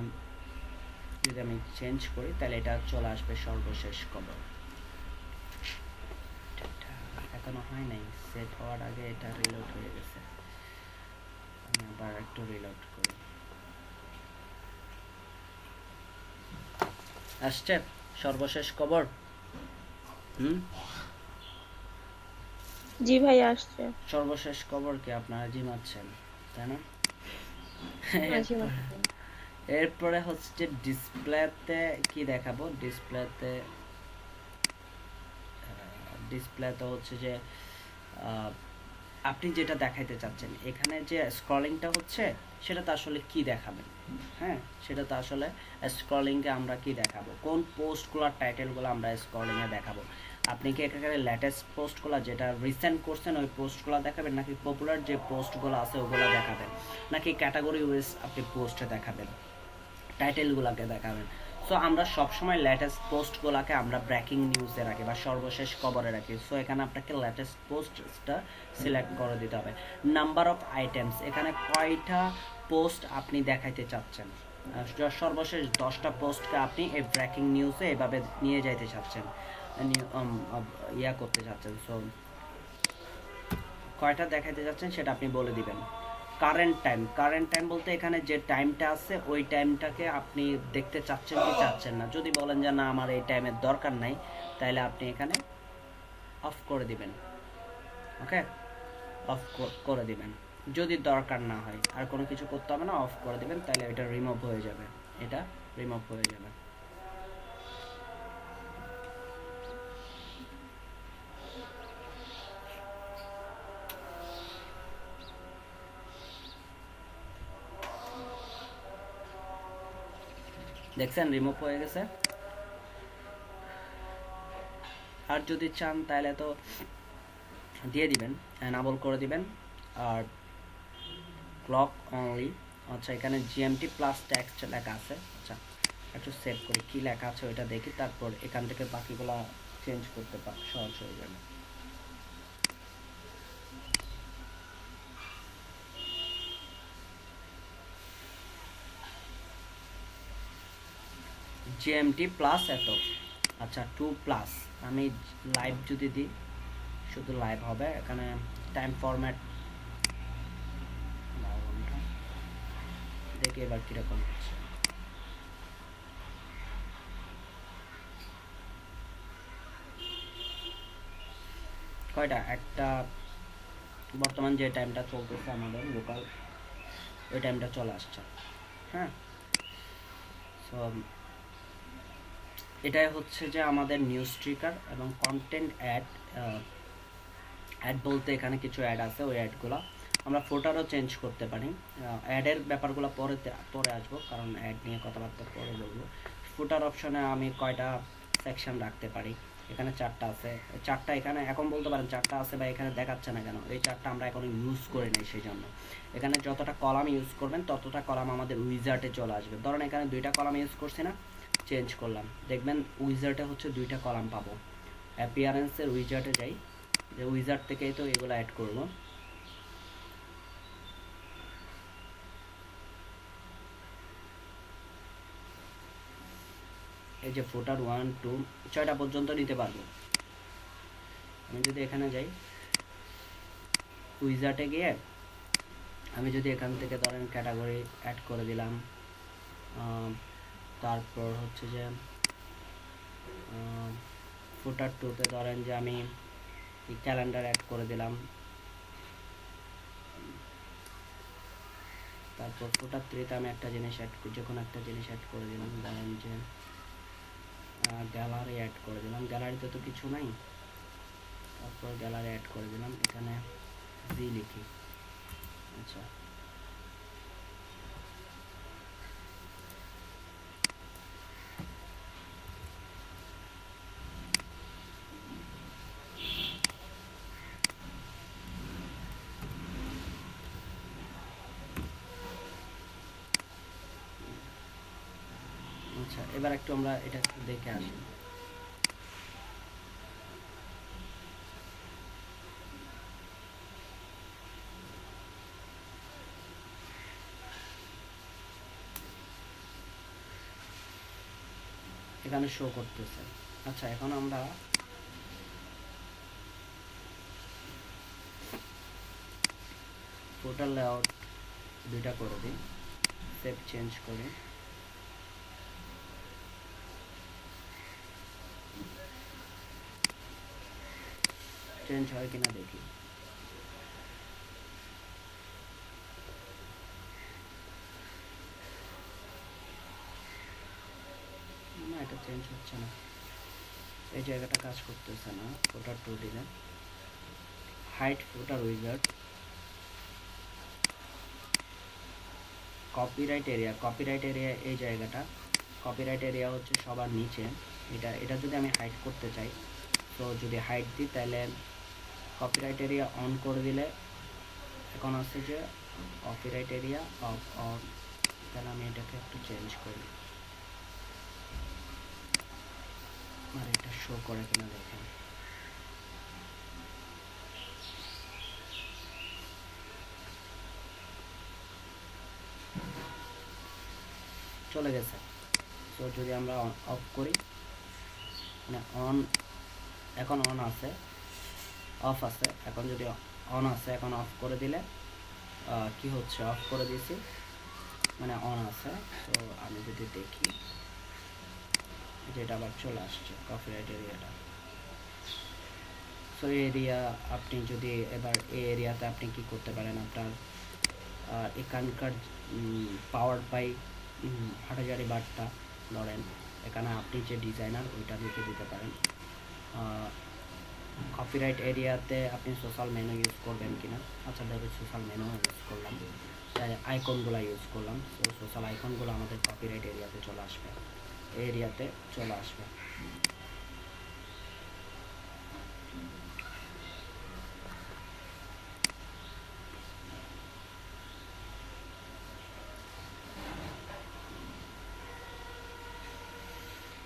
যদি আমি চেঞ্জ করি তাহলে এটা চলে আসবে সর্বশেষ খবর। এখনো হয় নাই, সেভ হওয়ার আগে এটা রিলোড হয়ে গেছে। আমি আবার একটু রিলোড করি। আসছে সর্বশেষ খবর। জি ভাইয়া আসছে। সর্বশেষ খবর কি আপনারা জিমাচ্ছেন, তাই না? এরপরে হচ্ছে যে ডিসপ্লেতে কি দেখাবো, ডিসপ্লেতে হচ্ছে যে আপনি যেটা দেখাইতে চাচ্ছেন, এখানে যে স্ক্রলিংটা হচ্ছে সেটা তো আসলে কি দেখাবেন। হ্যাঁ, সেটা তো আসলে স্ক্রলিংয়ে আমরা কি দেখাবো, কোন পোস্টগুলোর টাইটেলগুলো আমরা স্ক্রলিংয়ে দেখাবো। আপনি কি এখানে লেটেস্ট পোস্টগুলো যেটা রিসেন্ট করছেন ওই পোস্টগুলো দেখাবেন, নাকি পপুলার যে পোস্টগুলো আছে ওগুলো দেখাবেন, নাকি ক্যাটাগরি ওয়াইজ আপনি পোস্টে দেখাবেন, টাইটেলগুলোকে দেখাবেন। সো আমরা সবসময় লেটেস্ট পোস্টগুলোকে আমরা ব্রেকিং নিউজে রাখি বা সর্বশেষ খবরে রাখি। সো এখানে আপনাকে লেটেস্ট পোস্টটা সিলেক্ট করে দিতে হবে। নাম্বার অফ আইটেমস, এখানে কয়টা পোস্ট আপনি দেখাইতে চাচ্ছেন, সর্বশেষ 10টা পোস্টকে আপনি এই ব্রেকিং নিউজে এভাবে নিয়ে যাইতে চাচ্ছেন, ইয়া করতে চাচ্ছেন। সো কয়টা দেখাইতে চাচ্ছেন সেটা আপনি বলে দিবেন। কারেন্ট টাইম বলতে এখানে যে টাইমটা আছে ওই টাইমটাকে আপনি দেখতে চাচ্ছেন কি চাচ্ছেন না। যদি বলেন যে না আমার এই টাইমের দরকার নাই, তাহলে আপনি এখানে অফ করে দিবেন। ওকে, অফ করে দিবেন। যদি দরকার না হয় আর কোনো কিছু করতে হবে না, অফ করে দিবেন, তাহলে এটা রিমুভ হয়ে যাবে, এটা রিমুভ হয়ে যাবে। দেখছেন রিমুভ হয়ে গেছে। আর যদি চান তাহলে তো দিয়ে দিবেন, এনাবল করে দিবেন। আর ক্লক অনলি, আচ্ছা এখানে জিএমটি প্লাস টেক্সট লেখা আছে। আচ্ছা একটু সেভ করি কি লেখা আছে ওইটা দেখি, তারপর এখান থেকে বাকিগুলো চেঞ্জ করতে সহজ হয়ে যাবে। জিএমটি প্লাস এত, আচ্ছা 2+, আমি লাইভ যদি দিই শুধু লাইভ হবে। এখানে টাইম ফরম্যাট দেখি এবার কীরকম হচ্ছে। কয়টা, একটা বর্তমান যে টাইমটা চলতেছে আমাদের লোকাল ওই টাইমটা চলে আসছে। হ্যাঁ, সো এটাই হচ্ছে যে আমাদের নিউজ ট্রিকার এবং কন্টেন্ট অ্যাড বলতে এখানে কিছু অ্যাড আছে, ওই অ্যাডগুলো আমরা ফোটারও চেঞ্জ করতে পারি। অ্যাডের ব্যাপারগুলো পরে আসবো, কারণ অ্যাড নিয়ে কথাবার্তা পরে বলবো। ফুটার অপশনে আমি কয়টা সেকশন রাখতে পারি, এখানে 4টা আছে। 4টা এখানে এখন বলতে পারেন 4টা আছে বা এখানে দেখাচ্ছে না কেন, এই 4টা আমরা এখন ইউজ করে নিই, সেই জন্য এখানে যতটা কলাম ইউজ করবেন ততটা কলাম আমাদের উইজার্টে চলে আসবে। ধরেন এখানে 2টা কলাম ইউজ করছি না, চেঞ্জ করলাম, দেখবেন উইজার্টে হচ্ছে 2টা কলাম পাবো। অ্যাপিয়ারেন্সের উইজার্টে যাই, যে উইজার্ট থেকেই তো এগুলো অ্যাড করবো। এই যে ফুটার 1 2 6টা পর্যন্ত নিতে পারবো। আমি যদি এখানে যাই উইজার্টে গিয়ে আমি যদি এখান থেকে ধরেন ক্যাটাগরি অ্যাড করে দিলাম, তারপর হচ্ছে যে ফুটার 2তে ধরেন যে আমি ক্যালেন্ডার অ্যাড করে দিলাম, তারপর ফুটার 3তে আমি একটা জিনিস যে কোনো একটা জিনিস অ্যাড করে দিলাম, ধরেন যে গ্যালারি অ্যাড করে দিলাম, গ্যালারিতে তো কিছু নাই, তারপর গ্যালারি অ্যাড করে দিলাম, এখানে জি লিখি। আচ্ছা আচ্ছা এবার একটু আমরা এটা দেখে আসি। এখানে শো করতেছে। আচ্ছা এখন আমরা টোটাল লেআউট 2টা করে দিই, সেভ চেঞ্জ করি। চেঞ্জ হয় কিনা দেখি। না এটা চেঞ্জ হচ্ছে না, এই জায়গাটা কাজ করতেছে না। ফুটার 2 দিলে হাইট ফুটার উইজার্ড, কপিরাইট এরিয়া এই জায়গাটা, কপিরাইট এরিয়া হচ্ছে সবার নিচে। এটা যদি আমি হাইড করতে চাই, তো যদি হাইড দিই তাহলে কপিরাইট এরিয়া অন করে দিলে এখন আছে যে কপিরাইট এরিয়া অফ অন, তাহলে আমি এটাকে একটু চেঞ্জ করি, আর এটা শো করে কিনা দেখেন। চলে গেছে। তো যদি আমরা অফ করি, মানে অন, এখন অন আছে, অফ আছে, এখন যদি অন আছে, এখন অফ করে দিলে কি হচ্ছে, অফ করে দিয়েছি মানে অন আছে। তো আমি যদি দেখি যেটা আবার চলে আসছে কপিরাইট এরিয়াটা। সো এরিয়া আপনি যদি এবার এই এরিয়াতে আপনি কি করতে পারেন, আপনার এখানকার পাওয়ার বাই হাটাজারি বারটা ধরেন, এখানে আপনি যে ডিজাইনার ওইটা লিখে দিতে পারেন। কপিরাইট এরিয়াতে আপনি সোশ্যাল মেনু ইউজ করবেন কিনা, আচ্ছা ধরো সোশ্যাল মেনু ইউজ করলাম, আইকনগুলো ইউজ করলাম। তো সোশ্যাল আইকনগুলো আমাদের কপিরাইট এরিয়াতে চলে আসবে, এরিয়াতে চলে আসবে।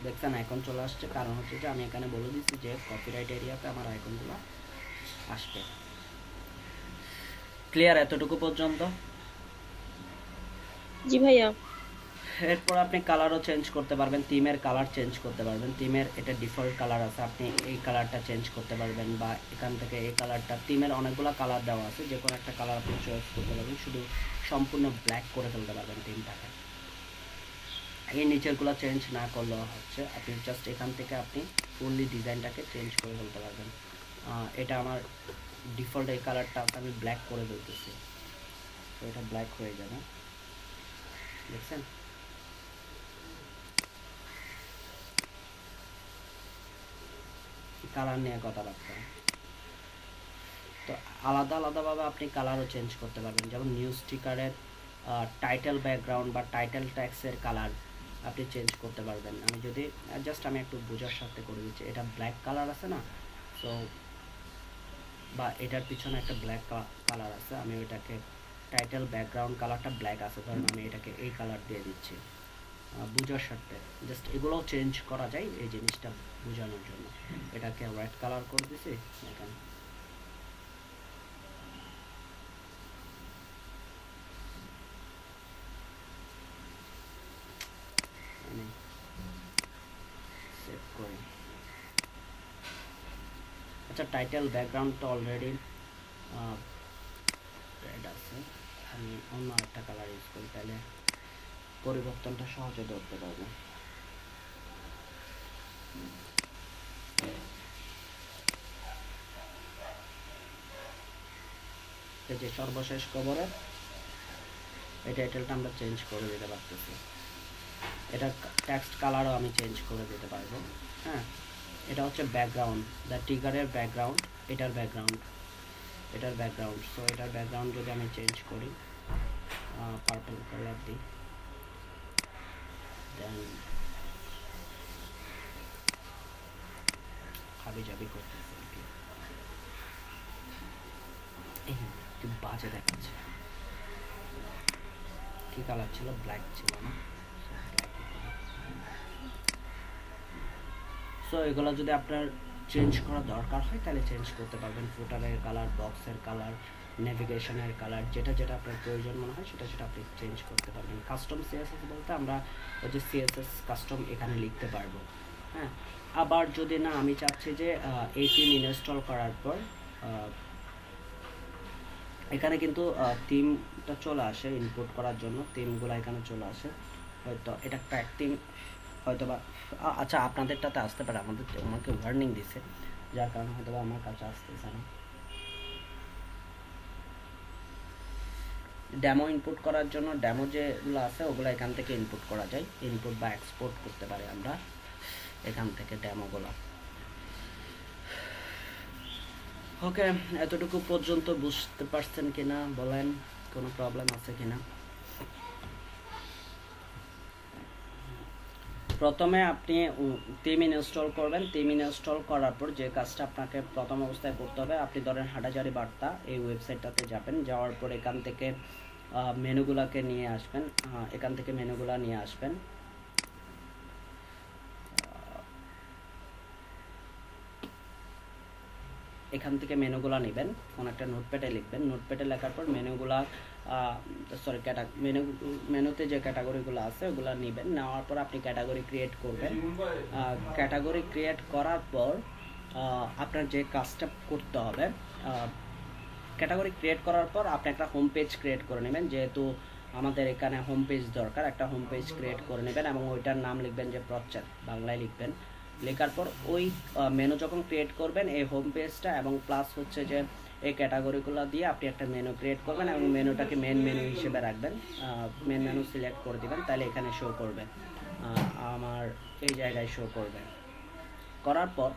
দেখছেন আইকন চলে আসছে, কারণ হচ্ছে যে আমি এখানে বলে দিচ্ছি যে কপিরাইট এরিয়াতে আমার আইকনগুলো আসবে। ক্লিয়ার এতটুকু পর্যন্ত? জি ভাইয়া। এরপর আপনি কালারও চেঞ্জ করতে পারবেন, থিমের কালার চেঞ্জ করতে পারবেন। থিমের এটা ডিফল্ট কালার আছে, আপনি এই কালারটা চেঞ্জ করতে পারবেন, বা এখান থেকে এই কালারটা, থিমের অনেকগুলো কালার দেওয়া আছে, যে কোনো একটা কালার আপনি চয়েস করতে পারবেন, শুধু সম্পূর্ণ ব্ল্যাক করে ফেলতে পারবেন থিমটাকে। এই নিচেরগুলো চেঞ্জ না করলেও হচ্ছে, আপনি জাস্ট এখান থেকে আপনি ফুললি ডিজাইনটাকে চেঞ্জ করে ফেলতে পারবেন। এটা আমার ডিফল্ট এই কালারটা আমি ব্ল্যাক করে ফেলতেছি, তো এটা ব্ল্যাক হয়ে যাবে, দেখছেন? কালার নিয়ে কথাবার্তা। তো আলাদা আলাদাভাবে আপনি কালারও চেঞ্জ করতে পারবেন, যেমন নিউজ স্টিকারের টাইটেল ব্যাকগ্রাউন্ড বা টাইটেল ট্যাক্সের কালার আপনি চেঞ্জ করতে পারবেন। আমি যদি জাস্ট আমি একটু বোঝার সাথে করে দিচ্ছি, এটা ব্ল্যাক কালার আছে না, সো বা এটার পিছনে একটা ব্ল্যাক কালার আছে, আমি ওইটাকে টাইটেল ব্যাকগ্রাউন্ড কালারটা ব্ল্যাক আছে, ধরুন আমি এটাকে এই কালার দিয়ে দিচ্ছি বোঝার সাথে। জাস্ট এগুলোও চেঞ্জ করা যায় এই জিনিসটা বোঝানোর জন্য। এটাকে হোয়াইট কালার করে দিছি এখানে, আচ্ছা, টাইটেল ব্যাকগ্রাউন্ডটা অলরেডি রেড আছে, আমি অন্য একটা কালার ইউজ করি, তাহলে পরিবর্তনটা সহজে ধরতে পারবো। এই যে সর্বশেষ খবরে এই টাইটেলটা আমরা চেঞ্জ করে দিতে পারতেছি, এটা টেক্সট কালারও আমি চেঞ্জ করে দিতে পারবো। হ্যাঁ, এটা হচ্ছে ব্যাকগ্রাউন্ড, দ্য টিগারের ব্যাকগ্রাউন্ড, এটার ব্যাকগ্রাউন্ড, এটার ব্যাকগ্রাউন্ড। সো এটার ব্যাকগ্রাউন্ড যদি আমি চেঞ্জ করি, পার্পল কালার দিই, দেন হাবি জাবি করতেছে আর কি, একটু বাজে দেখাচ্ছে। কি কালার ছিল? ব্ল্যাক ছিল না? সো এগুলো যদি আপনার চেঞ্জ করা দরকার হয় তাহলে চেঞ্জ করতে পারবেন। ফুটারের কালার, বক্সের কালার, নেভিগেশনের কালার, যেটা যেটা আপনার প্রয়োজন মনে হয় সেটা সেটা আপনি চেঞ্জ করতে পারবেন। কাস্টম সিএসএস বলতে আমরা ওই যে সিএসএস কাস্টম এখানে লিখতে পারবো। হ্যাঁ, আবার যদি না আমি চাচ্ছি যে এই থিম ইনস্টল করার পর এখানে কিন্তু থিমটা চলে আসে ইনপুট করার জন্য, থিমগুলো এখানে চলে আসে। হয়তো এটা ক্র্যাক থিম হয়তো বা আচ্ছা আপনাদেরটাতে আসতে পারে, আমাকে ওয়ার্নিং দিছে যার কারণে হয়তো বা আমার কাছে আসতেছে না। ডেমো ইনপুট করার জন্য ডেমো যেগুলো আছে ওগুলো এখান থেকে ইনপুট করা যায়, ইনপুট বা এক্সপোর্ট করতে পারি আমরা এখান থেকে ডেমোগুলো। ওকে, এতটুকু পর্যন্ত বুঝতে পারছেন কিনা বলেন, কোনো প্রবলেম আছে কিনা? প্রথমে আপনি থিম ইনস্টল করবেন। থিম ইনস্টল করার পর যে কাজটা আপনাকে প্রথম অবস্থায় করতে হবে, আপনি ধরেন হাটাজারি বার্তা এই ওয়েবসাইটটাতে যাবেন, যাওয়ার পর এখান থেকে মেনুগুলোকে নিয়ে আসবেন, এখান থেকে মেনুগুলো নিয়ে আসবেন। এখান থেকে মেনুগুলো নেবেন, কোন একটা নোটপ্যাডে লিখবেন, নোটপ্যাডে লেখার পর মেনুগুলা মেনুতে যে ক্যাটাগরিগুলো আছে ওগুলো নেবেন, নেওয়ার পর আপনি ক্যাটাগরি ক্রিয়েট করবেন। ক্যাটাগরি ক্রিয়েট করার পর আপনার যে কাজটা করতে হবে, ক্যাটাগরি ক্রিয়েট করার পর আপনি একটা হোম পেজ ক্রিয়েট করে নেবেন, যেহেতু আমাদের এখানে হোম পেজ দরকার, একটা হোম পেজ ক্রিয়েট করে নেবেন এবং ওইটার নাম লিখবেন যে প্রচার, বাংলায় লিখবেন। লেখার পর ওই মেনু যখন ক্রিয়েট করবেন এই হোম পেজটা এবং প্লাস হচ্ছে যে এই ক্যাটাগরিগুলো দিয়ে আপনি একটা মেনু ক্রিয়েট করবেন এবং মেনুটাকে মেন মেনু হিসেবে রাখবেন, মেন মেনু সিলেক্ট করে দিবেন, তাহলে এখানে শো করবে, আমার এই জায়গায় শো করবে। করার পর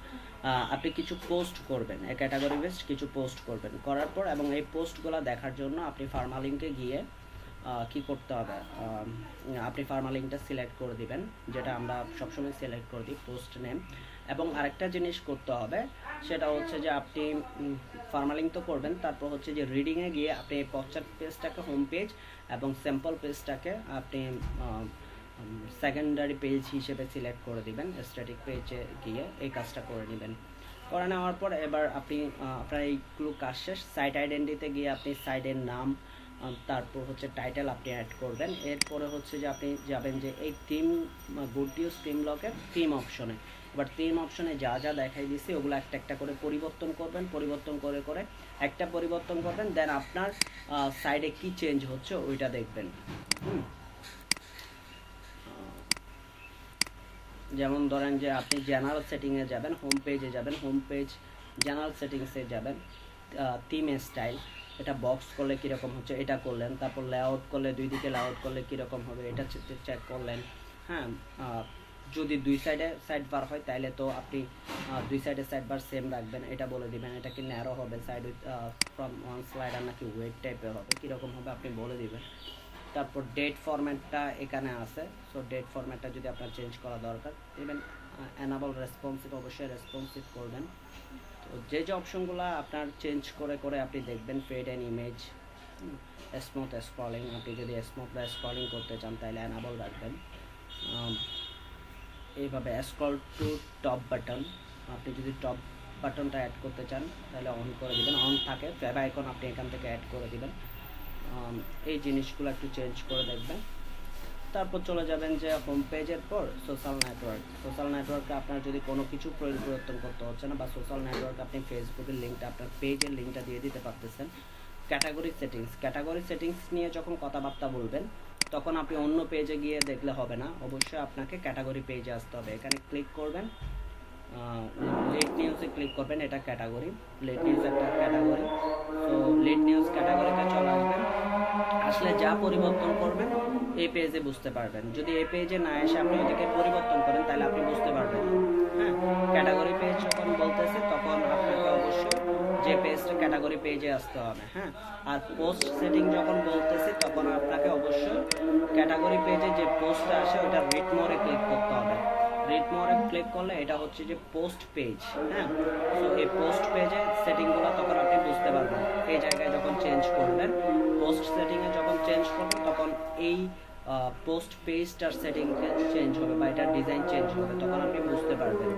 আপনি কিছু পোস্ট করবেন, এই ক্যাটাগরি বেসড কিছু পোস্ট করবেন, করার পর এবং এই পোস্টগুলো দেখার জন্য আপনি ফার্মালিঙ্কে গিয়ে কি করতে হবে, আপনি ফার্মালিঙ্কটা সিলেক্ট করে দিবেন, যেটা আমরা সবসময় সিলেক্ট করে দিই পোস্ট নেম। এবং আরেকটা জিনিস করতে হবে, সেটা হচ্ছে যে আপনি ফার্মালিঙ্ক তো করবেন, তারপর হচ্ছে যে রিডিংয়ে গিয়ে আপনি এই পশ্চাৎ পেজটাকে হোম পেজ এবং স্যাম্পল পেজটাকে আপনি সেকেন্ডারি পেজ হিসেবে সিলেক্ট করে দিবেন, স্ট্যাটিক পেজে গিয়ে এই কাজটা করে নেবেন। করে নেওয়ার পর এবার আপনি আপনার এইগুলো কাজ শেষ। সাইট আইডেন্টিতে গিয়ে আপনি সাইটের নাম, তারপর হচ্ছে টাইটেল আপনি অ্যাড করবেন। এরপরে হচ্ছে যে আপনি যাবেন যে এই থিম গুডডিউস থিম ব্লকের থিম অপশনে। এবার থিম অপশনে যা যা দেখাই দিছি ওগুলো একটা একটা করে পরিবর্তন করবেন, পরিবর্তন করে করে একটা পরিবর্তন করবেন, দেন আপনার সাইডে কি চেঞ্জ হচ্ছে ওইটা দেখবেন। যেমন ধরেন যে আপনি জেনারেল সেটিংয়ে যাবেন, হোম পেজে যাবেন, হোম পেজ জেনারেল সেটিংসে যাবেন, থিম স্টাইল, এটা বক্স করলে কীরকম হচ্ছে এটা করলেন, তারপর লেআউট করলে দুই দিকে লেআউট করলে কীরকম হবে এটা চেক করলেন। হ্যাঁ, যদি দুই সাইডে সাইড বার হয় তাহলে তো আপনি দুই সাইডে সাইড বার সেম রাখবেন, এটা বলে দিবেন। এটা কি ন্যারো হবে, side with from one slider নাকি ওয়েট টাইপের হবে, কীরকম হবে আপনি বলে দিবেন। তারপর ডেট ফরম্যাটটা এখানে আছে, সো ডেট ফরম্যাটটা যদি আপনার চেঞ্জ করা দরকার, ইভেন অ্যানাবল রেসপন্সিভ অবশ্যই রেসপন্সিভ করবেন। তো যে যে অপশনগুলো আপনার চেঞ্জ করে করে আপনি দেখবেন, fade and image, smooth scrolling, আপনি যদি স্মুথ স্ক্রলিং করতে চান তাহলে অ্যানাবল রাখবেন। এইভাবে স্ক্রল টু টপ বাটন, আপনি যদি টপ বাটনটা অ্যাড করতে চান তাহলে অন করে দিবেন, অন থাকে ফেভ আইকন আপনি এখান থেকে অ্যাড করে দিবেন। এই জিনিসগুলো একটু চেঞ্জ করে দেখবেন। তারপর চলে যাবেন যে হোম পেজের পর সোশ্যাল নেটওয়ার্কে আপনার যদি কোনো কিছু পরিবর্তন করতে হচ্ছে না, বা সোশ্যাল নেটওয়ার্কে আপনি ফেসবুকের লিঙ্কটা, আপনার পেজের লিঙ্কটা দিয়ে দিতে পারতেছেন। ক্যাটাগরি সেটিংস নিয়ে যখন কথাবার্তা বলবেন তখন আপনি অন্য পেজে গিয়ে দেখলে হবে না, অবশ্যই আপনাকে ক্যাটাগরি পেজে আসতে হবে। এখানে ক্লিক করবেন, লেট নিউজে ক্লিক করবেন, এটা ক্যাটাগরি, লেট নিউজ একটা ক্যাটাগরি। তো লেট নিউজ ক্যাটাগরিতে চলে আসবেন, আসলে যা পরিবর্তন করবেন এই পেজে বুঝতে পারবেন। যদি এই পেজে না এসে আপনি ওইদিকে পরিবর্তন করেন তাহলে আপনি বুঝতে পারবেন না। হ্যাঁ, ক্যাটাগরি পেজ যখন বলতেছে তখন আপনাকে অবশ্যই যে পেজটা ক্যাটাগরি পেজে আসতে হবে। হ্যাঁ, আর পোস্ট সেটিং যখন বলতেছি তখন আপনাকে অবশ্যই ক্যাটাগরি পেজে যে পোস্টটা আসে ওটা রিড মোরে ক্লিক করতে হবে। রিড মোরে ক্লিক করলে এটা হচ্ছে যে পোস্ট পেজ। হ্যাঁ, তো এই পোস্ট পেজে সেটিংগুলো তখন আপনি বুঝতে পারবেন। এই জায়গায় যখন চেঞ্জ করবেন, পোস্ট সেটিংয়ে যখন চেঞ্জ করবেন তখন এই পোস্ট পেজটার সেটিং চেঞ্জ হবে বা এটার ডিজাইন চেঞ্জ হবে, তখন আপনি বুঝতে পারবেন।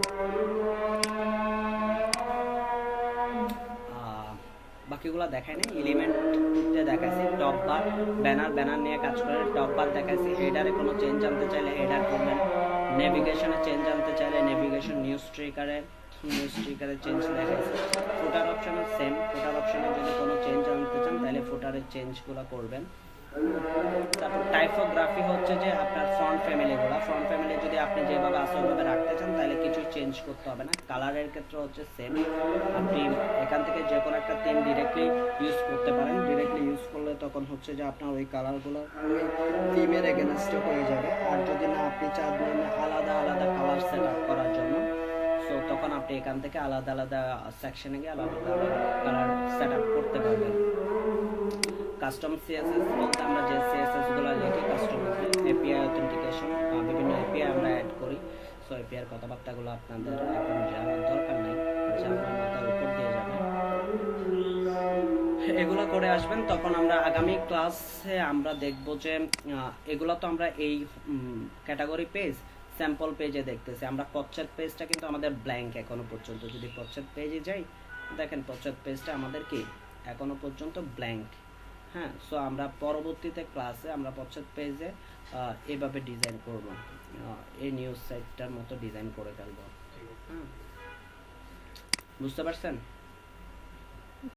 বাকিগুলো দেখায় নাই, এলিমেন্টে দেখাইছি। টপ বার, ব্যানার নিয়ে কাজ করে। টপ বার দেখাইছি। হেডারে কোনো চেঞ্জ আনতে চাইলে হেডার করবেন, নেভিগেশনে চেঞ্জ আনতে চাইলে নেভিগেশন, নিউজ ট্রিকারে চেঞ্জ দেখাইছি। ফুটার অপশনে সেম, ফুটার অপশনে যদি কোনো চেঞ্জ আনতে চান তাহলে ফুটারের চেঞ্জগুলো করবেন। তারপর টাইপোগ্রাফি হচ্ছে যে আপনার ফন্ট ফ্যামিলি যদি আপনি যেভাবে আছে ওইভাবে রাখতে চান তাহলে কিছু চেঞ্জ করতে হবে না। কালারের ক্ষেত্রে হচ্ছে সেম, আপনি এখান থেকে যে কোনো একটা থিম ডিরেক্টলি ইউজ করতে পারেন। ডিরেক্টলি ইউজ করলে তখন হচ্ছে যে আপনার ওই কালারগুলো ওই থিমের এগেনস্টে হয়ে যাবে। আর যদি না আপনি চান আলাদা কালার সেট আপ করার জন্য, সো তখন আপনি এখান থেকে আলাদা সেকশনে গিয়ে আলাদা কালার সেট আপ করতে পারবেন। কাস্টম সিএসএস বলতে আমরা যে সিএসএসগুলো লিখি কাস্টমাইজ, এপিআই অথেন্টিকেশন, বিভিন্ন এপিআই আমরা অ্যাড করি। সো এপিআইয়ের কথাবার্তাগুলো আপনাদের এখন জানার দরকার নেই, জানার মাথার উপর দিয়ে যাবে। এগুলো করে আসবেন, তখন আমরা আগামী ক্লাসে আমরা দেখব যে এগুলো তো আমরা এই ক্যাটাগরি পেজ স্যাম্পল পেজে দেখতেছি। আমরা পশ্চাৎ পেজটা কিন্তু আমাদের ব্ল্যাঙ্ক এখনো পর্যন্ত। যদি পশ্চাৎ পেজে যাই, দেখেন পশ্চাৎ পেজটা আমাদের কি এখনো পর্যন্ত ব্ল্যাঙ্ক। হ্যাঁ, সো আমরা পরবর্তীতে ক্লাসে আমরা পশ্চাৎ পেজে এভাবে ডিজাইন করব, এই নিউজ সাইটটার মতো ডিজাইন করে ফেলবো। হ্যাঁ, বুঝতে পারছেন?